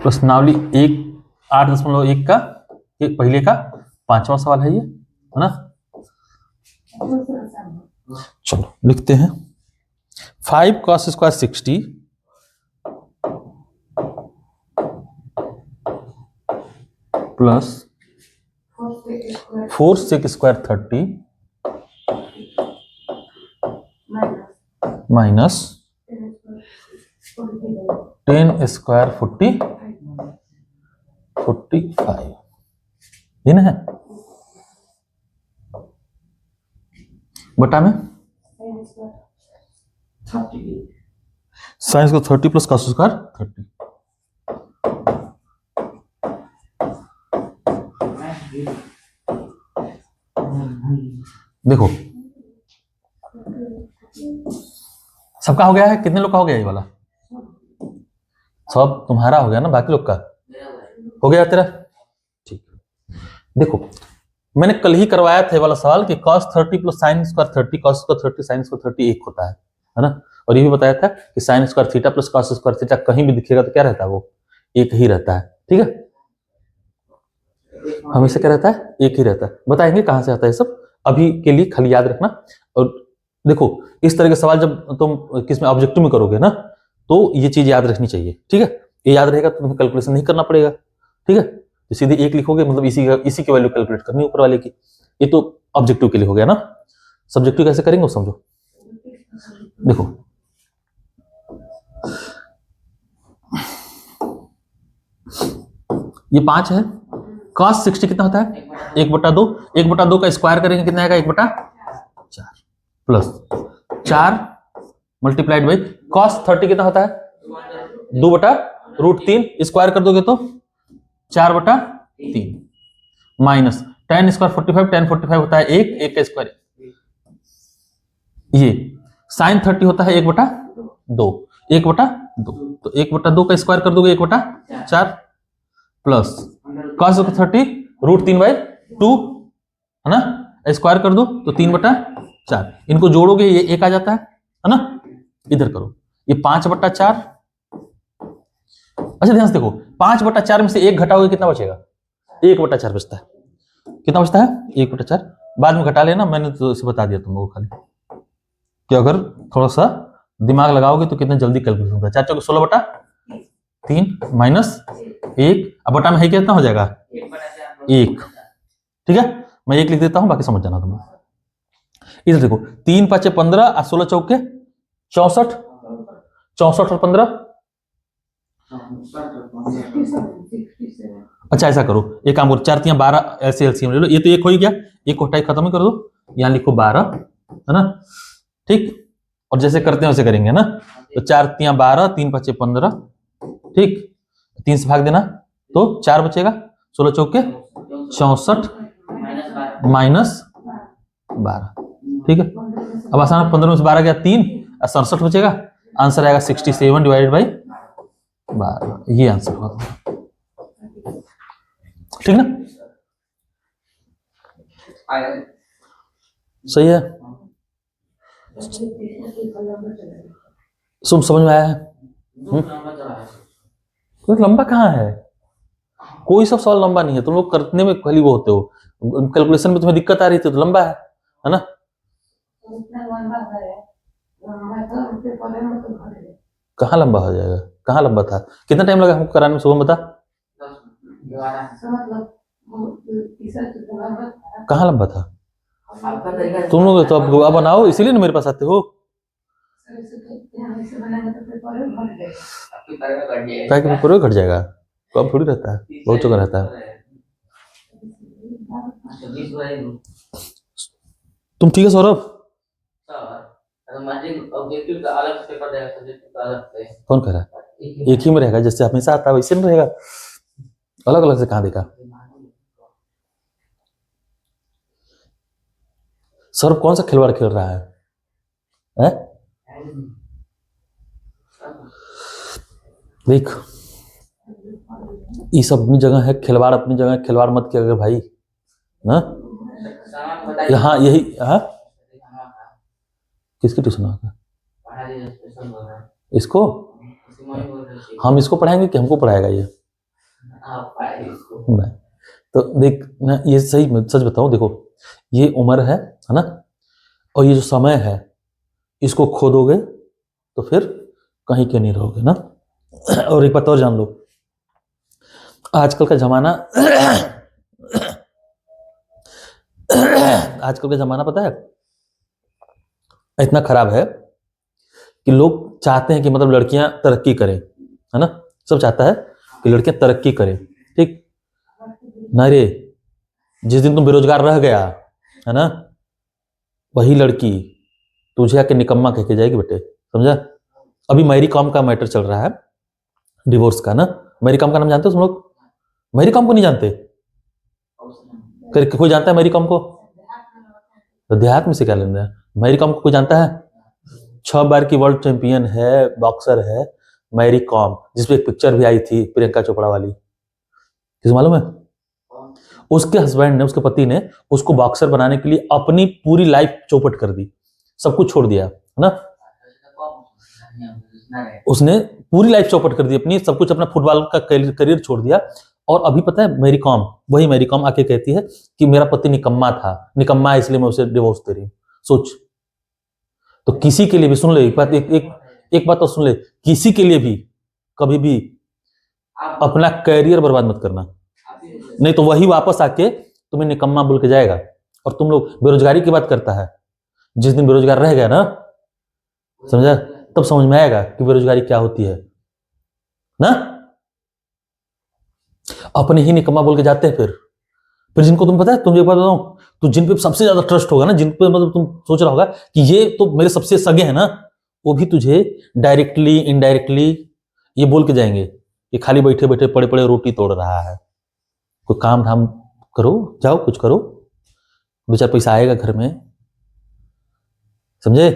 प्रश्नावली 8.1 का, ये पहले का 5वां सवाल है, ये है ना। चलो लिखते हैं 5 cos square 60 plus 4 sec square 30 minus 10 square 45 ये ना है बटा में साइन को 30 प्लस कॉस स्क्वायर 30। देखो सबका हो गया है, कितने लोग का हो गया ये वाला? सब तुम्हारा हो गया ना, बाकी लोग का हो गया तेरा? ठीक। देखो मैंने कल ही करवाया था ये वाला सवाल कि cos 30 plus sine square 30 cos square 30 sine square 30 एक होता है ना। और ये भी बताया था कि sine square theta plus cos square theta कहीं भी दिखेगा तो क्या रहता है, वो एक ही रहता है। ठीक है, हमेशा क्या रहता है, एक ही रहता है। बताएंगे कहां से आता है सब, अभी के लिए खाली याद रखना। और देखो इस तरह के सवाल जब तुम किसमें ऑब्जेक्टिव में करोगे ना तो ये चीज याद रखनी चाहिए। ठीक है, ये याद रहेगा तो तुम्हें कैलकुलेशन नहीं करना पड़ेगा। ठीक है, तो सीधे एक लिखोगे मतलब इसी की वैल्यू कैलकुलेट करनी ऊपर वाले की। ये तो ऑब्जेक्टिव के लिए हो गया ना। सब्जेक्टिव कैसे करेंगे वो समझो। देखो ये 5 है, cos 60 कितना होता है 1/2, 1/2 का स्क्वायर करेंगे कितना आएगा 1/4 प्लस 4 मल्टीप्लाइड बाई cos 30 कितना होता है 2/√3, स्क्वायर कर दोगे तो 4/3 माइनस tan स्क्वायर 45, tan 45 होता है 1 का स्क्वायर। ये sin 30 होता है 1/2, 1/2 तो 1/2 का स्क्वायर कर दोगे 1/4 प्लस cos 30 √3/2 है ना, स्क्वायर कर दो तो 3/4। इनको जोड़ोगे ये 1 आ जाता है ना। इधर करो ये 5/4। अच्छा ध्यान से देखो 5/4 में से 1 घटाओगे कितना बचेगा 1/4 बचता है। कितना बचता है 1/4। बाद में घटा लेना, मैंने तो इसे बता दिया तुम लोगों को खाली कि अगर थोड़ा सा दिमाग लगाओगे तो कितना जल्दी कैलकुलेशन होता है। 4 चौके 16/3 माइनस 1, अब बटा में है कितना हो जाएगा 1। ठीक है, मैं 1 लिख देता हूं, बाकी समझ जाना तुम। इधर देखो 3 5 15 और 16 चौके 64, 64 और 15। अच्छा ऐसा करो, एक काम करो 4 3 12 ऐसे एलसीएम ले लो। ये तो 1 हो ही गया, 1 को हटाई खत्म ही कर दो, यहां लिखो 12 है ना। ठीक, और जैसे करते हैं वैसे करेंगे ना। तो 4 3 12, 3 5 15, ठीक 3 से भाग देना तो 4 बचेगा, 16 चौके 64 माइनस 12। ठीक है, अब आसान 15 में से 12 गया 3 और 67 बचेगा। आंसर आएगा 67 डिवाइडेड बाई 12, ये आंसर होगा। ठीक ना, सही है, समझ में आया है? कोई लंबा कहाँ है, कोई सब सवाल लंबा नहीं है। तुम लोग करने में खाली वो होते हो, कैलकुलेशन में तुम्हें दिक्कत आ रही थी तो लंबा है ना। कहाँ लंबा हो जाएगा, कहाँ लंबा था, कितना टाइम लगा हमको कराने में, सुबह बता। कहाँ लंबा था, तुम लोग तो अब बनाओ इसीलिए ना मेरे पास आते हो। पेपर घट जाएगा, कब थोड़ी रहता है, बहुत जगह रहता है। तुम ठीक है सौरभ? कौन कह रहा है, एक ही में रहेगा, जैसे हमेशा आता है वैसे में रहेगा, अलग अलग से कहाँ देखा। सौरभ कौन सा खिलवाड़ खेल रहा है? देख ये सब अपनी जगह है, खिलवाड़ अपनी जगह है, खिलवाड़ मत किया भाई ना। यहाँ यही किसकी ट्यूशन होगा, इसको हम इसको पढ़ाएंगे कि हमको पढ़ाएगा ये? नहीं तो देख ना, ये सही सच बताऊं, देखो ये उम्र है ना, और ये जो समय है इसको खोदोगे तो फिर कहीं के नहीं रहोगे ना। और एक बात और जान लो, आजकल का जमाना आजकल का जमाना पता है इतना खराब है कि लोग चाहते हैं कि मतलब लड़कियां तरक्की करें, है ना। सब चाहता है कि लड़कियां तरक्की करें, ठीक ना रे। जिस दिन तुम बेरोजगार रह गया है ना, वही लड़की तुझे आके निकम्मा कह के जाएगी बेटे, समझा। अभी मैरी कॉम का मैटर चल रहा है, डिवोर्स का ना। मैरी कॉम का नाम जानते हो तुम लोग? मैरी कॉम को नहीं जानते? कोई जानता है मैरी कॉम को? तो देहात में से क्या लेना है? मैरी कॉम को कोई जानता है? 6 बार की वर्ल्ड चैंपियन है, बॉक्सर है मैरी कॉम, जिसपे एक पिक्चर भी आई थी प्रियंका चोपड़ा वाली। किस मालूम है? उसके हस्बैंड ने, उसके पति ने उसको बॉक्सर बनाने के लिए अपनी पूरी लाइफ चौपट कर दी, सब कुछ छोड़ दिया, है ना। उसने पूरी लाइफ चौपट कर दी अपनी, सब कुछ, अपना फुटबॉल का करियर छोड़ दिया। और अभी पता है मैरी कॉम, वही मैरी कॉम आके कहती है कि मेरा पति निकम्मा था, निकम्मा है इसलिए मैं उसे डिवोर्स दे रही हूं। सोच। तो किसी के लिए भी, सुन ले एक बात, एक बात तो सुन ले, किसी के लिए भी कभी भी अपना करियर बर्बाद मत करना, नहीं तो वही वापस आके तुम्हें निकम्मा बोल के जाएगा। और तुम लोग बेरोजगारी की बात करता है, जिस दिन बेरोजगार रह गया ना, समझा, तब समझ में आएगा कि बेरोजगारी क्या होती है ना। अपने ही निकम्मा बोल के जाते हैं फिर जिनको तुम पता है, तुम एक बात बताऊं, तो जिन पे सबसे ज्यादा ट्रस्ट होगा ना, जिन पे मतलब तुम सोच रहा होगा कि ये तो मेरे सबसे सगे हैं ना, वो भी तुझे डायरेक्टली इनडायरेक्टली ये बोल के जाएंगे कि खाली बैठे बैठे पड़े पड़े रोटी तोड़ रहा है, कोई काम धाम करो, जाओ कुछ करो, 2-4 पैसा आएगा घर में, समझे।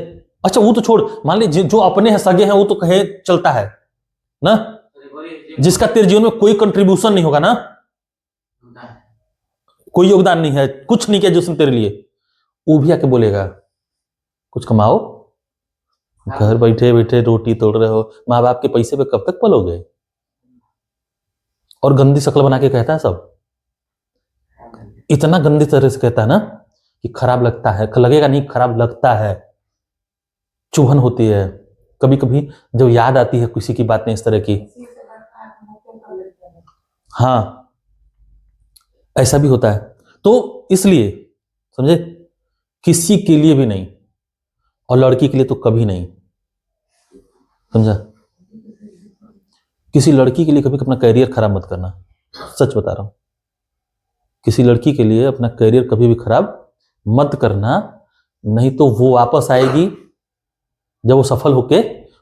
अच्छा वो तो छोड़, मान ली जो अपने हैं, सगे हैं, वो तो कहे चलता है ना, जिसका तेरे जीवन में कोई कंट्रीब्यूशन नहीं होगा ना, कोई योगदान नहीं है, कुछ नहीं किया जिसने तेरे लिए, वो भी आके बोलेगा कुछ कमाओ, घर बैठे बैठे रोटी तोड़ रहे हो, माँ बाप के पैसे पे कब तक पलोगे। और गंदी शक्ल बना के कहता है सब, इतना गंदी तरह से कहता है ना कि खराब लगता है, लगेगा नहीं, खराब लगता है, चुभन होती है कभी कभी जब याद आती है किसी की बातें इस तरह की। हाँ ऐसा भी होता है, तो इसलिए समझे, किसी के लिए भी नहीं, और लड़की के लिए तो कभी नहीं, समझा। किसी लड़की के लिए कभी अपना करियर खराब मत करना, सच बता रहा हूं, किसी लड़की के लिए अपना करियर कभी भी खराब मत करना, नहीं तो वो वापस आएगी, जब वो सफल होके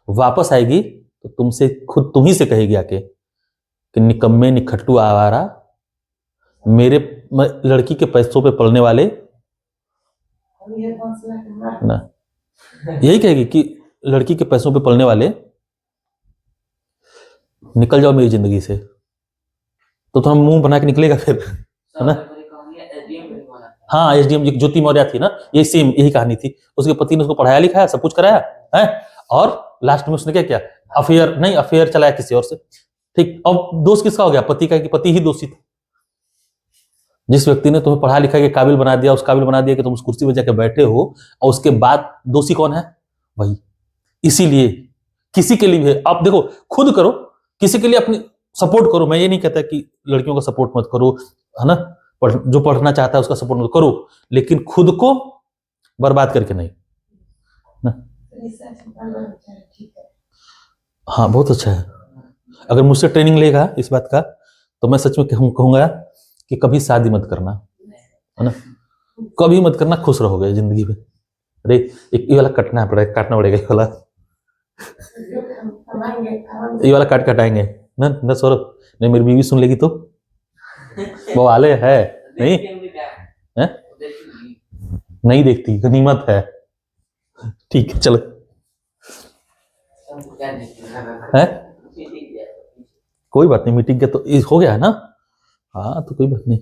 वापस आएगी तो तुमसे खुद तुम ही से कहेगी आके कि निकम्मे निखट्टू आवारा, मेरे लड़की के पैसों पे पलने वाले ना, यही कहेगी कि लड़की के पैसों पे पलने वाले निकल जाओ मेरी जिंदगी से। तो थोड़ा मुंह बना के निकलेगा फिर, है ना। हाँ एसडीएम ज्योति मौर्य थी ना, ये सेम यही कहानी थी, उसके पति ने उसको पढ़ाया लिखाया, सब कुछ कराया है, और लास्ट में उसने क्या किया, अफेयर चलाया किसी और से, ठीक। अब दोष किसका हो गया? पति का, कि पति ही दोषी था। जिस व्यक्ति ने तुम्हें पढ़ा लिखा के काबिल बना दिया, उस काबिल बना दिया कि तुम उस कुर्सी पर जाकर बैठे हो, और उसके बाद दोषी कौन है? वही। इसीलिए किसी के लिए भी आप देखो, खुद करो, किसी के लिए अपनी सपोर्ट करो। मैं ये नहीं कहता कि लड़कियों का सपोर्ट मत करो, है ना, जो पढ़ना चाहता है उसका सपोर्ट मत करो, लेकिन खुद को बर्बाद करके नहीं ना। हाँ बहुत अच्छा है, अगर मुझसे ट्रेनिंग लेगा इस बात का तो मैं सच में कहूंगा कि कभी शादी मत करना, है ना, कभी मत करना, खुश रहोगे जिंदगी में। अरे एक ये वाला काटना पड़ेगा, ये वाला काटाएंगे ना सौरभ, नहीं मेरी बीवी सुन लेगी तो वो वाले है नहीं है? नहीं देखती, गनीमत है, ठीक है चलो है, कोई बात नहीं, मीटिंग के तो हो गया है ना, हाँ तो कोई बात नहीं,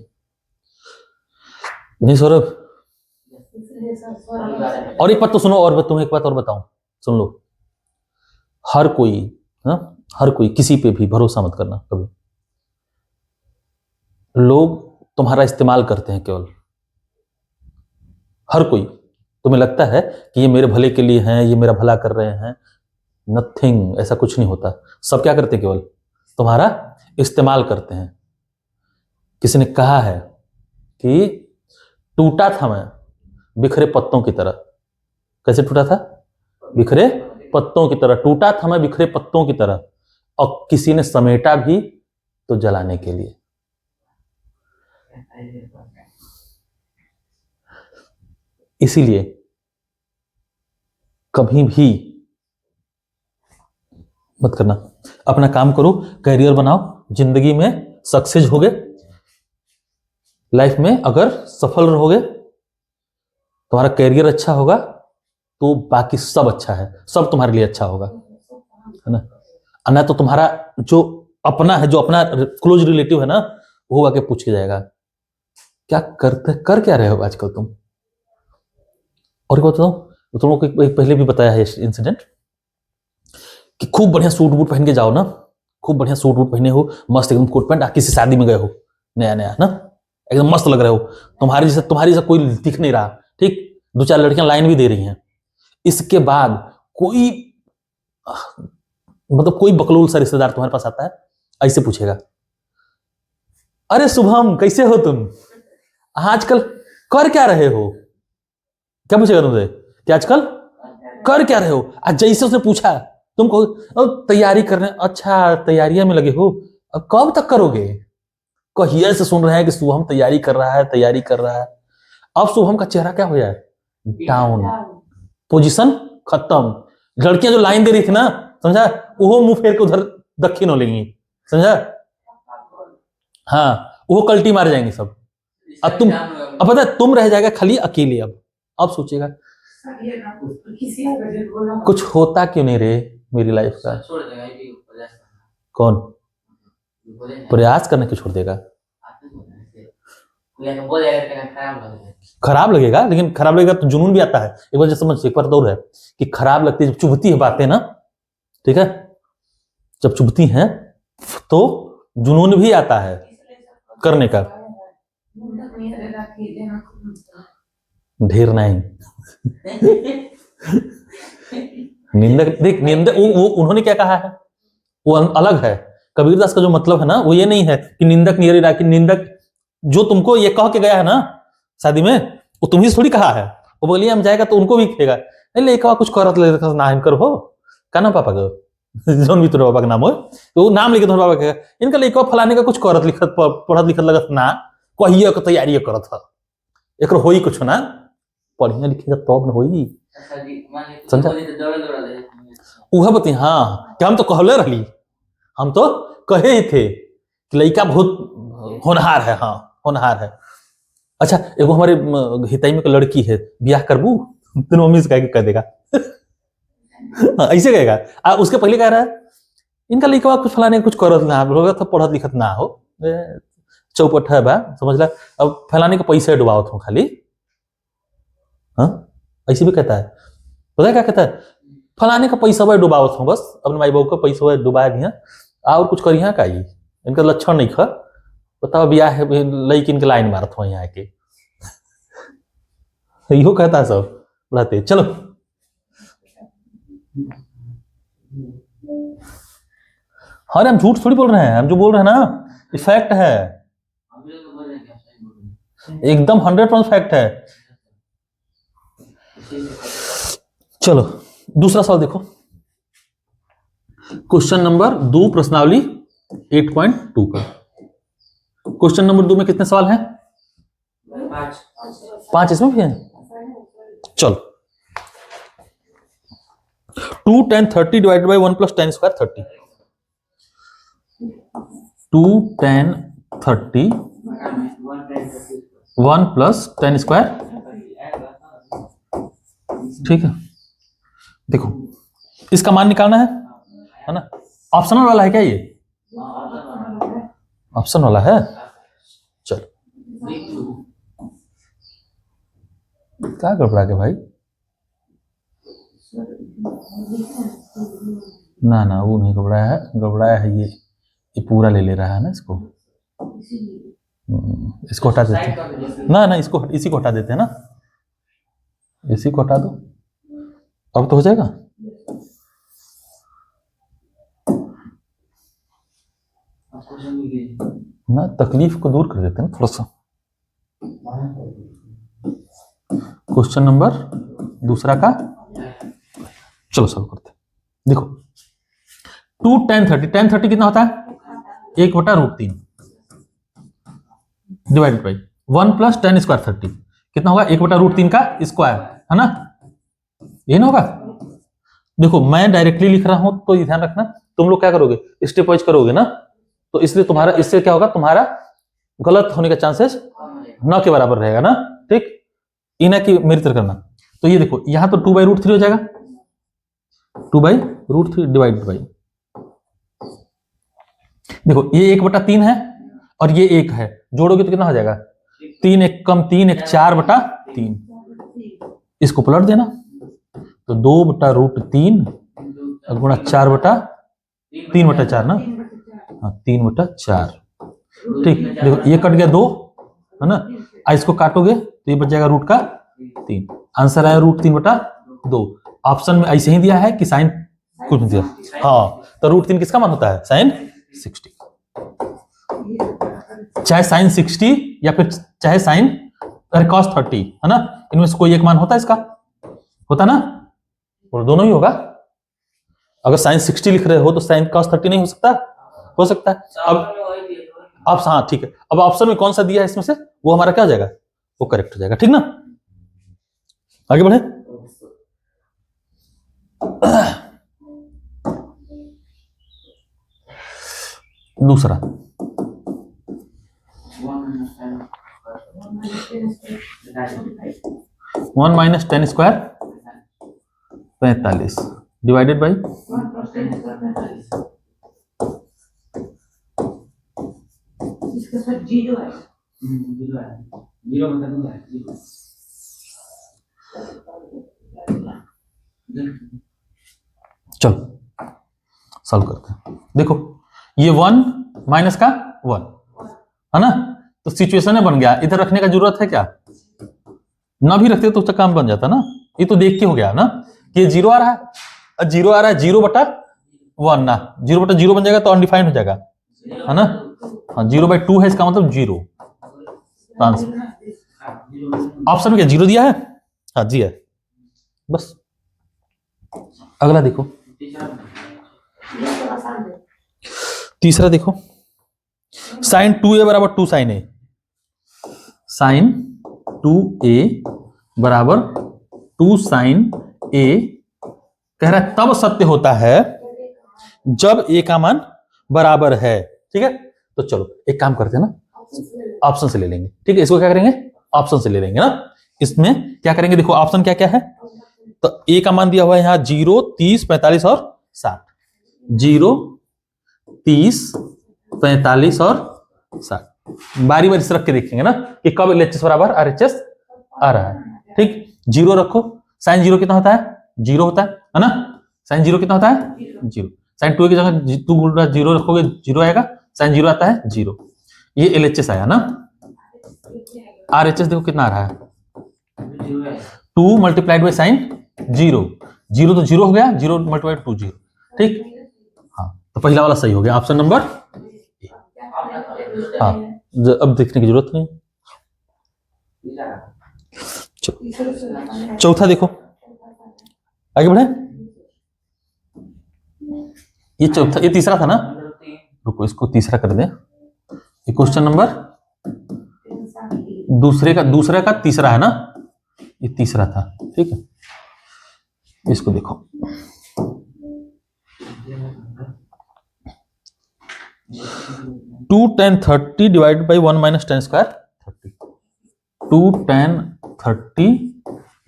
नहीं सौरभ। और एक बात तो सुनो, और तुम्हें एक बात और बताऊं, सुन लो, हर कोई, हाँ हर कोई किसी पे भी भरोसा मत करना कभी, लोग तुम्हारा इस्तेमाल करते हैं केवल, हर कोई, तुम्हें लगता है कि ये मेरे भले के लिए हैं, ये मेरा भला कर रहे हैं। नथिंग, ऐसा कुछ नहीं होता। सब क्या करते हैं, केवल तुम्हारा इस्तेमाल करते हैं। किसी ने कहा है कि टूटा था मैं बिखरे पत्तों की तरह। कैसे टूटा था? बिखरे पत्तों की तरह टूटा था मैं, बिखरे पत्तों की तरह, और किसी ने समेटा भी तो जलाने के लिए। इसीलिए कभी भी मत करना, अपना काम करो, कैरियर बनाओ, जिंदगी में सक्सेस होगे, लाइफ में अगर सफल रहोगे, तुम्हारा कैरियर अच्छा होगा तो बाकी सब अच्छा है, सब तुम्हारे लिए अच्छा होगा, है ना। ना तो तुम्हारा जो अपना है, जो अपना क्लोज रिलेटिव है ना, वो आके पूछ के जाएगा क्या करते, कर क्या रहे हो आजकल तुम। और क्या बताऊं, तुम लोग को पहले भी बताया है इंसिडेंट कि खूब बढ़िया सूट बूट पहन के जाओ ना, खूब बढ़िया सूट बूट पहने हो, मस्त एकदम कोट पैंट, किसी शादी में गए हो नया नया ना, एकदम मस्त लग रहे हो, तुम्हारी जैसा कोई दिख नहीं रहा, ठीक, 2-4 लड़कियां लाइन भी दे रही हैं। इसके बाद कोई मतलब कोई बकलोल सा रिश्तेदार तुम्हारे पास आता है, ऐसे पूछेगा, अरे शुभम कैसे हो तुम, आजकल कर क्या रहे हो। क्या पूछेगा तुमसे कि आजकल कर क्या रहे हो। आज जैसे उसने पूछा तुम कहो तैयारी करने, अच्छा तैयारियां में लगे हो, कब तक करोगे। कहिए से सुन रहे हैं कि शुभम तैयारी कर रहा है, तैयारी कर रहा है। अब शुभम का चेहरा क्या हो जाए, डाउन, पोजीशन खत्म। लड़कियां जो लाइन दे रही थी ना, समझा, वो मुंह फेर के उधर दक्षिण हो लेंगी, समझा, हाँ, वो कल्टी मार जाएंगे सब। अब पता है तुम रह जाएगा खाली अकेले। अब सोचेगा कुछ होता क्यों नहीं रे मेरी लाइफ का। कौन प्रयास करने को छोड़ देगा। खराब लगेगा, लेकिन खराब लगेगा तो जुनून भी आता है। एक बार समझ, एक बार दौर है कि खराब लगती है, जब चुभती है बातें ना, ठीक है, जब चुभती हैं तो जुनून भी आता है करने का। ढेर नहीं निंदक, देख निंदक वो उन्होंने क्या कहा है वो अलग है। कबीरदास का जो मतलब है ना, वो ये नहीं है कि निंदक नियरे राखी। निंदक जो तुमको ये कह के गया है ना शादी में, वो तुम ही थोड़ी कहा है। वो बोलिए हम जाएगा तो उनको भी कहेगा, नहीं लेका कुछ करत ले ना इनकर हो का नाम पापा का जोन भी तुम्हारे पापा का नाम हो, तो नाम लेके तुम्हारे पापा कहेगा इनका लेका फलाने का कुछ करत लिखत पढ़त लिखत लगत ना, कहिए का तैयारी करत है, एक होई कुछ ना, पढ़िया लिखेगा तब न होई। समझा, उह बती, हाँ कि हम तो कहले रही, हम तो कहे ही थे कि लड़का बहुत होनहार है, हाँ होनहार है। अच्छा एगो हमारे हितई में लड़की है, ब्याह करबू, तेरे मम्मी से कह देगा ऐसे कहेगा। उसके पहले कह रहा है इनका लड़का कुछ फलाने कुछ करत ना होगा, तो पढ़त लिखत ना हो, चौपट है बा, समझ ला, अब फलाने के पैसे डुबावत हो खाली, हाँ ऐसे भी कहता है। पता है क्या कहता है, फलाने का पैसा वह डुबावत हो, बस अपने माई बाबू का पैसा वह डुबा दिया, और कुछ करिया का ही, इनका लक्षण नहीं खा, बताओ ब्याह है लड़की के लाइन मारत हो यहाँ के यो कहता सब बढ़ाते। चलो अरे हम झूठ थोड़ी बोल रहे हैं, हम जो बोल रहे हैं ना इफेक्ट है, एकदम 100% फैक्ट है। चलो दूसरा सवाल देखो, क्वेश्चन नंबर 2 प्रश्नावली 8.2 का। क्वेश्चन नंबर 2 में कितने सवाल हैं? 5 इसमें भी हैं। चलो 2 tan 30 divided by 1 plus tan square 30। 2 tan 30 1 plus tan square, ठीक है। देखो इसका मान निकालना है ना। ऑप्शनल वाला है क्या ये? ऑप्शन वाला है। चलो क्या गड़बड़ा के भाई, ना ना वो नहीं घबराया है, घबराया है ये पूरा ले रहा है ना इसको, इसको हटा देते हैं ना, इसको इसी को हटा देते हैं ना। इसी को हटा दो, अब तो हो जाएगा। ना तकलीफ को दूर कर देते हैं थोड़ा सा। क्वेश्चन नंबर दूसरा का चलो सॉल्व करते हैं। देखो 2 tan 30, tan 30 कितना होता है? 1/√3 divided by 1 plus tan square 30 कितना होगा? 1/√3 का स्क्वायर, है ना? ये ना होगा। देखो मैं डायरेक्टली लिख रहा हूं तो ये ध्यान रखना, तुम लोग क्या करोगे? स्टेप वाइज करोगे ना, तो इसलिए तुम्हारा इससे क्या होगा, तुम्हारा गलत होने का चांसेस न के बराबर रहेगा ना। ठीक, इना की मेरी तरह करना। तो ये देखो यहां तो 2/√3 हो जाएगा, 2/√3 डिवाइड बाई, देखो ये 1/3 है और ये 1 है, जोड़ोगे तो कितना हो जाएगा? 3 1 कम 3 1 4/3, इसको पलट देना तो 2/√3 गुणा 4/3/4 ना, हाँ 3/4। ठीक, देखो ये कट गया 2, है ना? इसको काटोगे तो ये बच जाएगा रूट का 3। आंसर आया √3/2। ऑप्शन में ऐसे ही दिया है कि साइन कुछ नहीं दिया। हाँ, तो √3 किसका मान होता है? साइन 60। चाहे साइन 60 या फिर चाहे साइन cos 30, है ना? इनमें से कोई एक मान होता है इसका, होता ना, और दोनों ही होगा। अगर साइन 60 लिख रहे हो तो साइन cos 30 नहीं हो सकता? हो सकता है। अब हाँ ठीक है, अब ऑप्शन में कौन सा दिया है इसमें से, वो हमारा क्या हो जाएगा? वो करेक्ट हो जाएगा। ठीक ना, आगे बढ़े। दूसरा 1 minus tan square 45 divided by चलो सॉल्व करते हैं। देखो ये 1 माइनस का 1, है ना? तो सिचुएशन में बन गया, इधर रखने का जरूरत है क्या? ना भी रखते तो उसका काम बन जाता ना। ये तो देख के हो गया ना कि 0 आ रहा है, 0 आ रहा है, 0/1 ना, 0/0 बन जाएगा तो अनडिफाइंड हो जाएगा, है ना? हाँ 0/2 है, इसका मतलब 0। ऑप्शन में क्या 0 दिया है? हाँ जी है, बस। अगला देखो, तीसरा देखो, साइन 2a बराबर 2 साइन a, साइन 2a बराबर 2 साइन a कह रहा है तब सत्य होता है जब a का मान बराबर है। ठीक है, तो चलो एक काम करते हैं ना, ऑप्शन से ले लेंगे। ठीक है, इसको क्या करेंगे? ऑप्शन से ले लेंगे ना। इसमें क्या करेंगे, देखो ऑप्शन क्या क्या है, तो a का मान दिया हुआ है यहाँ 0 30 45 और 60, 0 30 45 और 60। बारी बारी से रख के देखेंगे ना कि कब LHS बराबर RHS आ रहा है। ठीक, 0 रखो, साइन 0 कितना होता है? 0 होता है ना? साइन 0 कितना होता है? 0। साइन 2 की जगह 2 0 रखोगे 0 आएगा, साइन 0 आता है 0। ये LHS आया ना। RHS देखो कितना आ रहा है? 2 मल्टीप्लाइड बाई साइन 0, 0 तो 0 हो गया, 0 मल्टीप्लाइड 2 0। ठीक, हाँ तो पहला वाला सही हो गया, ऑप्शन नंबर। हाँ अब देखने की जरूरत नहीं। चौथा देखो, आगे बढ़े। ये चौथा, ये तीसरा था ना, रुको इसको तीसरा कर दे। ये क्वेश्चन नंबर दूसरे का तीसरा है ना, ये तीसरा था। ठीक है, इसको देखो, two tan 30 divided by 1 minus tan square 30, 2 tan 30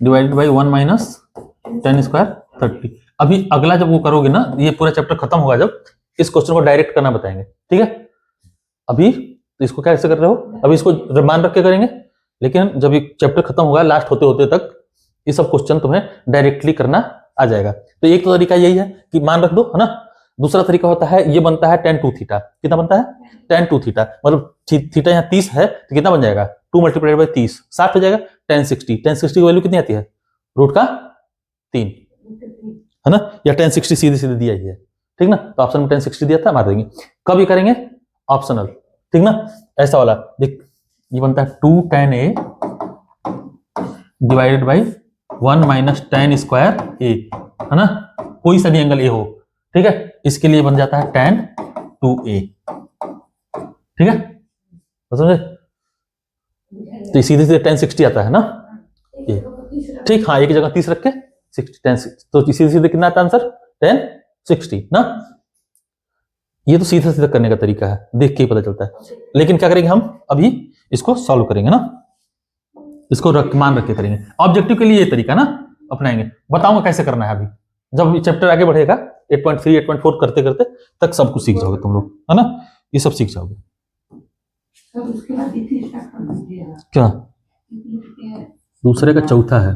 divided by 1 minus tan square 30। अभी अगला जब वो करोगे ना, ये पूरा चैप्टर खत्म होगा जब, इस क्वेश्चन को डायरेक्ट करना बताएंगे। ठीक है, अभी तो इसको कैसे कर रहे हो, अभी इसको मान रख के करेंगे, लेकिन जब ये चैप्टर खत्म होगा लास्ट होते होते तक ये सब क्वेश्चन तुम्हें डायरेक्टली करना आ जाएगा। तो एक तो तरीका यही है कि मान रख दो, है ना। दूसरा तरीका होता है, ये बनता है tan 2 थीटा, कितना बनता है? tan 2 थीटा, मतलब थीटा यहाँ 30 है तो कितना बन जाएगा? 2 मल्टीप्लाइड बाई 30 60 हो जाएगा। tan 60 की वैल्यू कितनी आती है? रूट का 3 है ना, या 10 60 सीधे सीधे दिया ही है, ठीक ना। तो ऑप्शन में 10 60 दिया था, मार देंगे। कब ये करेंगे? ऑप्शनल, ठीक ना। ऐसा वाला देख, ये बनता है 2 tan a divided by 1 minus tan square a, है ना, कोई सा भी एंगल ए हो, ठीक है। इसके लिए बन जाता है tan 2a, ठीक है, समझे। तो सीधे सीधे 10 60 आता है ना, ये ठीक। हाँ, एक ही जगह 30 रख के 60 10 तो सीधे सीधे कितना आता है आंसर? 10 60 ना। ये तो सीधा सीधा करने का तरीका है, देख के ही पता चलता है। लेकिन क्या करेंगे हम अभी, इसको सॉल्व करेंगे ना, इसको मान रख के करेंगे। ऑब्जेक्टिव के लिए ये तरीका ना अपनाएंगे, बताऊंगा कैसे करना है अभी। जब चैप्टर आगे बढ़ेगा 8.3 8.4 करते करते तक सब कुछ सीख जाओगे तुम लोग, है ना, ये सब सीख जाओगे। क्या दूसरे का चौथा है?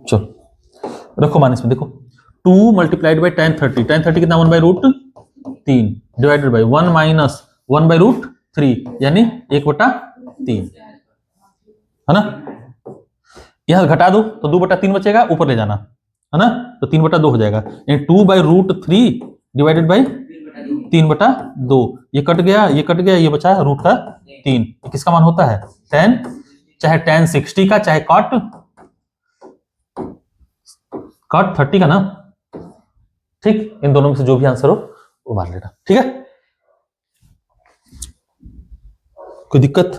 चलो रखो माइनस में, देखो 2 मल्टीप्लाइड बाई tan 30, tan 30 कितना? 1/√3 डिवाइडेड बाई 1 माइनस 1/√3 यानी 1/3, है ना। यहां घटा दो तो 2/3 बचेगा, ऊपर ले जाना, है ना, तो 3/2 हो जाएगा, यानी 2/√3 डिवाइडेड बाई 3/2। ये कट गया, ये कट गया, ये बचा रूट का 3। किसका मान होता है? tan, चाहे tan 60 का, चाहे cot 30 का ना, ठीक। इन दोनों में से जो भी आंसर हो वो मान लेना, ठीक है। कोई दिक्कत?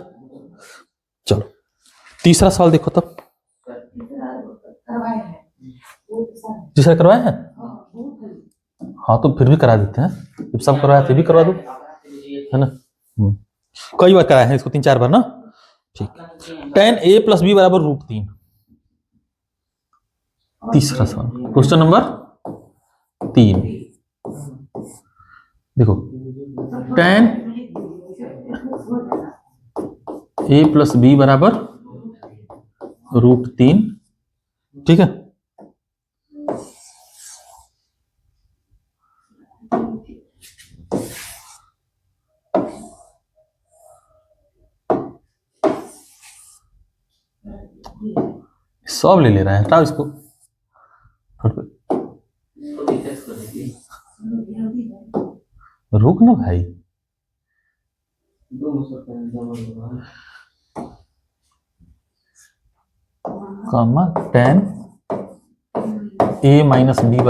चलो तीसरा सवाल देखो तब। तीसरा करवाए हैं? हाँ तो फिर भी करा देते हैं, जब सब करवाया फिर भी करवा दो, है ना। कई बार कराए हैं इसको, 3 4 बार ना, ठीक। tan a + b = √3। तीसरा सवाल, क्वेश्चन नंबर 3, देखो tan a + b = √3, ठीक है। सब ले ले रहा है, हटाओ इसको, रुक ना भाई। कॉमा tan a - b =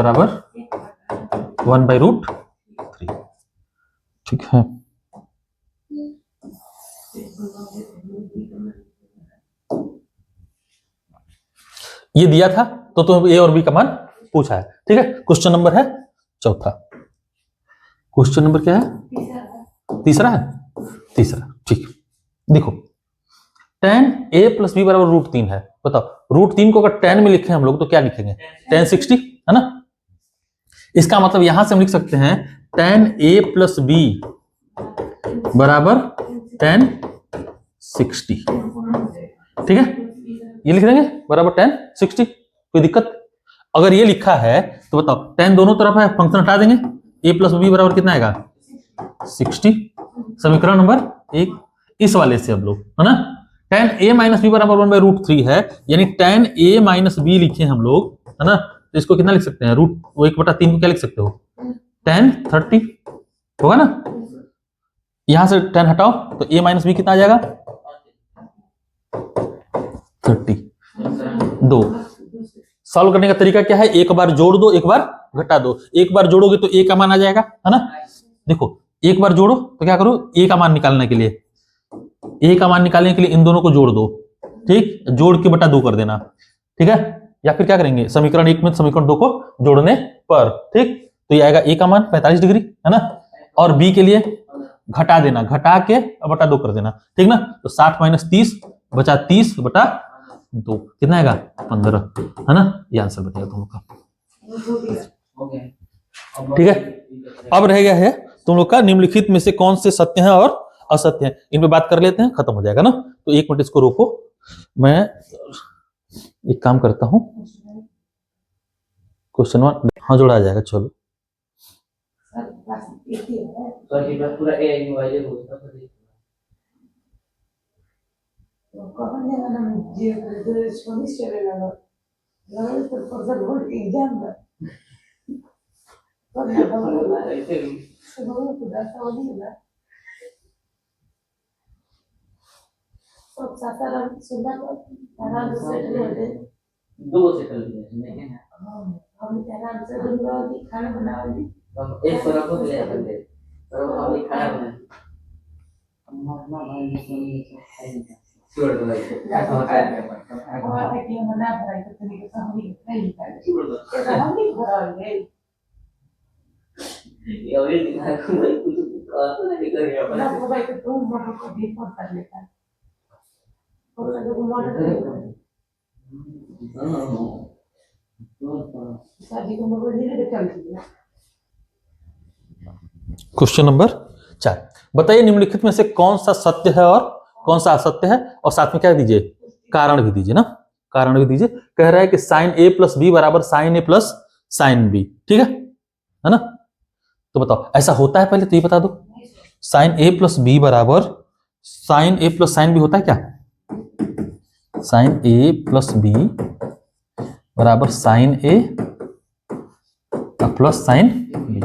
1/√3, ठीक है। ये दिया था तो ए और बी का मान पूछा है, ठीक है। क्वेश्चन नंबर है चौथा। क्वेश्चन नंबर क्या है? तीसरा है, तीसरा, ठीक। देखो tan a + b = √3 है, बताओ √3 को अगर tan में लिखे हम लोग तो क्या लिखेंगे? tan 60, है ना। इसका मतलब यहां से हम लिख सकते हैं tan a + b = tan 60, ठीक है। ये लिख देंगे बराबर tan 60, कोई दिक्कत? अगर ये लिखा है तो बताओ tan दोनों तरफ है, फंक्शन हटा देंगे, a + b = कितना आएगा? 60। समीकरण नंबर 1 इस वाले से अब लोग, है ना, tan a - b = 1/√3 है, यानी tan a - b लिखे हम लोग, है ना, तो इसको कितना लिख सकते हैं? वो 1/3 को क्या लिख सकते हो? tan 30 होगा ना। यहां से tan हटाओ तो a - b कितना आ जाएगा? 30। 2 सॉल्व करने का तरीका क्या है? एक बार जोड़ दो, एक बार घटा दो। एक बार जोड़ोगे तो a का मान आ जाएगा, है ना। देखो एक बार जोड़ो तो क्या करो, a का मान निकालने के लिए, a का मान निकालने के लिए इन दोनों को जोड़ दो, ठीक, जोड़ के बटा 2 कर देना, ठीक है। या फिर क्या करेंगे, समीकरण 1 में समीकरण 2 को जोड़ने पर, ठीक, तो ये आएगा a का मान 45 डिग्री, है ना, और b के लिए घटा देना, घटा के बटा 2 कर देना, ठीक ना। तो 60 - 30 बचा 30/2, कितना आएगा? 15, है ना। ये आंसर बताएगा तुम लोग का, ठीक है। अब रह गया है तुम लोग का निम्नलिखित में से कौन से सत्य हैं और असत्य हैं, इन पे बात कर लेते हैं, खत्म हो जाएगा ना। तो 1 मिनट इसको रोको, मैं एक काम करता हूं, क्वेश्चन 1 हाँ जोड़ा आ जाएगा, चलो पूरा एआई मोबाइल होता है तो कौन है ना जी तो स्पेलिश चलेगा लगा तो पर्सन बोर्ड एग्जाम में पर ना बोला ऐसे सुनो तो डाटा वाली है सब सारा सुनना तो आराम से सेटल हो जाए दो सेटल हो जाए नहीं हां हम आराम से दूंगी खाना बनाऊंगी हम एक तरह को ले आते और हम खाना बनाएंगे अम्मा भाई सुन खाएंगे छोड़ दो ऐसा होता है हमारा कि हम ना भराई तो तरीके से हम नहीं खाएंगे छोड़ दो ये हम नहीं भराएंगे ये और ये दिखा कोई कुछ और नहीं करेगा अपना भाई तो तुम मोटर को भी कर लेता है और अगर वो मोटर शादी को मोटर नहीं लेके चलती है। क्वेश्चन नंबर 4, बताइए निम्नलिखित में से कौन सा सत्य है और कौन सा असत्य है, और साथ में क्या दीजिए, कारण भी दीजिए ना, कारण भी दीजिए। कह रहा है कि साइन ए प्लस बी बराबर साइन ए प्लस साइन बी, ठीक है ना। तो बताओ ऐसा होता है, पहले तो ये बता दो, साइन ए प्लस बी बराबर साइन ए प्लस साइन बी होता है क्या? साइन ए प्लस बी बराबर साइन ए प्लस साइन बी,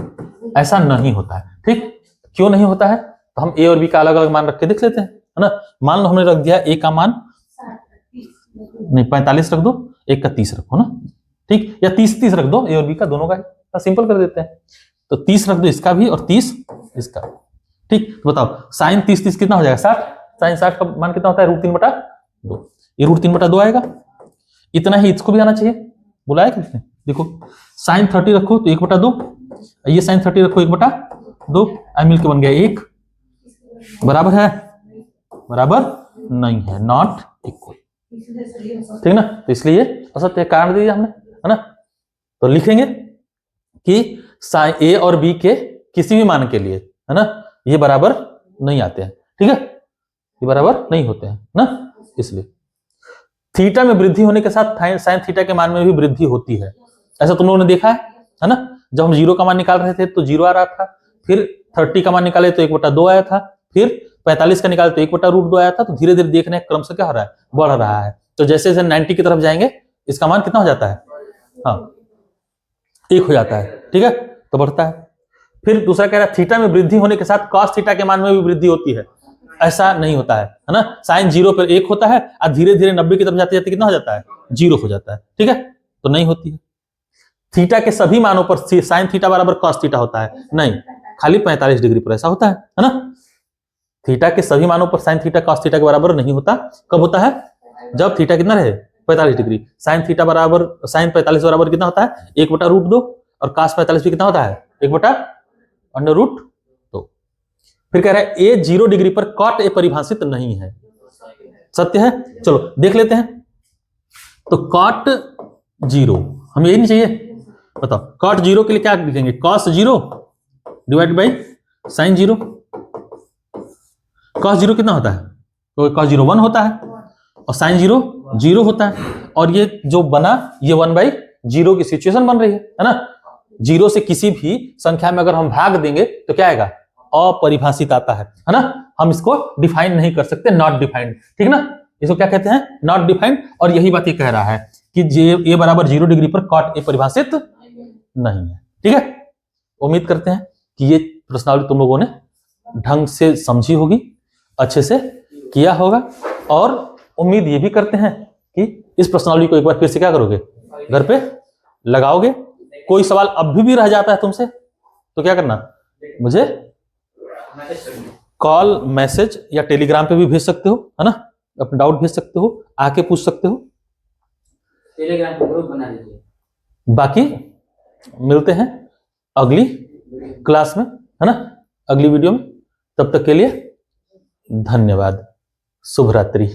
ऐसा नहीं होता है। ठीक, क्यों नहीं होता है? तो हम ए और बी का अलग अलग मान रख के देख लेते हैं, है ना। मान लो हमने रख दिया ए का मान नहीं 45 रख दो, एक का 30 रखो ना, ठीक, या 30 रख दो, ए और बी का दोनों का, सिंपल कर देते हैं। तो 30 रख दो इसका भी और 30 इसका, ठीक। तो बताओ साइन 30 कितना हो जाएगा 60, साइन 60 का मान कितना होता है √3/2, ये √3/2 आएगा। इतना ही इसको भी आना चाहिए, बुलाया किसने? देखो साइन 30 रखो तो 1/2, ये साइन 30 रखो 1/2, मिल के बन गया 1, बराबर है? बराबर नहीं है, नॉट इक्वल, ठीक ना। तो इसलिए असत्य कारण दे दिया हमने, है ना। तो लिखेंगे कि साइन ए और बी के किसी भी मान के लिए, है ना, ये बराबर नहीं आते हैं, ठीक है, ये बराबर नहीं होते हैं ना। इसलिए थीटा में वृद्धि होने के साथ साइन थीटा के मान में भी वृद्धि होती है, ऐसा तुम लोगों ने देखा है ना। जब हम 0 का मान निकाल रहे थे तो 0 आ रहा था, फिर 30 का मान निकाले तो 1/2 आया था, फिर 45 का निकाले तो 1/√2 आया था। तो धीरे धीरे देखने क्रम से क्या हो रहा है, बढ़ रहा है। तो जैसे जैसे 90 की तरफ जाएंगे इसका मान कितना हो जाता है, हाँ 1 हो जाता है, ठीक है, तो बढ़ता है। फिर दूसरा कह रहा है थीटा में वृद्धि होने के साथ कॉस थीटा के मान में भी वृद्धि होती है, ऐसा नहीं होता है ना। साइन 0 पर 1 होता है और धीरे धीरे 90 की तरफ जाते जाते कितना हो जाता है, 0 हो जाता है, ठीक है, तो नहीं होती है। थीटा के सभी मानों पर साइन थीटा बराबर कॉस थीटा होता है, नहीं, खाली 45 डिग्री पर ऐसा होता है ना। थीटा के सभी मानों पर साइन थीटा कॉस थीटा के बराबर नहीं होता। कब होता है? जब थीटा कितना रहे 45 डिग्री। साइन थीटा बराबर साइन 45 बराबर कितना होता है 1/√2, और कॉस 45 भी कितना होता है 1/√2। फिर कह रहा है ए 0 डिग्री पर कॉट ए परिभाषित नहीं है, सत्य है। चलो देख लेते हैं। तो कॉट 0 हमें यही नहीं चाहिए, बताओ कॉट 0 के लिए क्या लिखेंगे, cos 0 divide by sine 0। Cos 0 कितना होता है, तो कॉस 0 1 होता है, और साइन 0 0 होता है, और ये जो बना ये 1/0 की सिचुएशन बन रही है ना। 0 से किसी भी संख्या में अगर हम भाग देंगे तो क्या आएगा, अपरिभाषित आता है ना। हम इसको डिफाइन नहीं कर सकते, नॉट डिफाइंड, ठीक ना, इसको क्या कहते हैं, नॉट डिफाइंड। और यही बात ये कह रहा है कि ए बराबर 0 डिग्री पर कॉट ए परिभाषित नहीं है, ठीक है। उम्मीद करते हैं कि ये प्रश्नावली तुम लोगों ने ढंग से समझी होगी, अच्छे से किया होगा, और उम्मीद ये भी करते हैं कि इस प्रश्नावली को एक बार फिर से क्या करोगे, घर पे लगाओगे। कोई सवाल अब भी रह जाता है तुमसे तो क्या करना, मुझे कॉल, मैसेज या टेलीग्राम पे भी भेज सकते हो, है ना, अपना डाउट भेज सकते हो, आके पूछ सकते हो, टेलीग्राम पे ग्रुप बना दीजिए। बाकी मिलते हैं अगली क्लास में, है ना, अगली वीडियो में। तब तक के लिए धन्यवाद, शुभ रात्रि।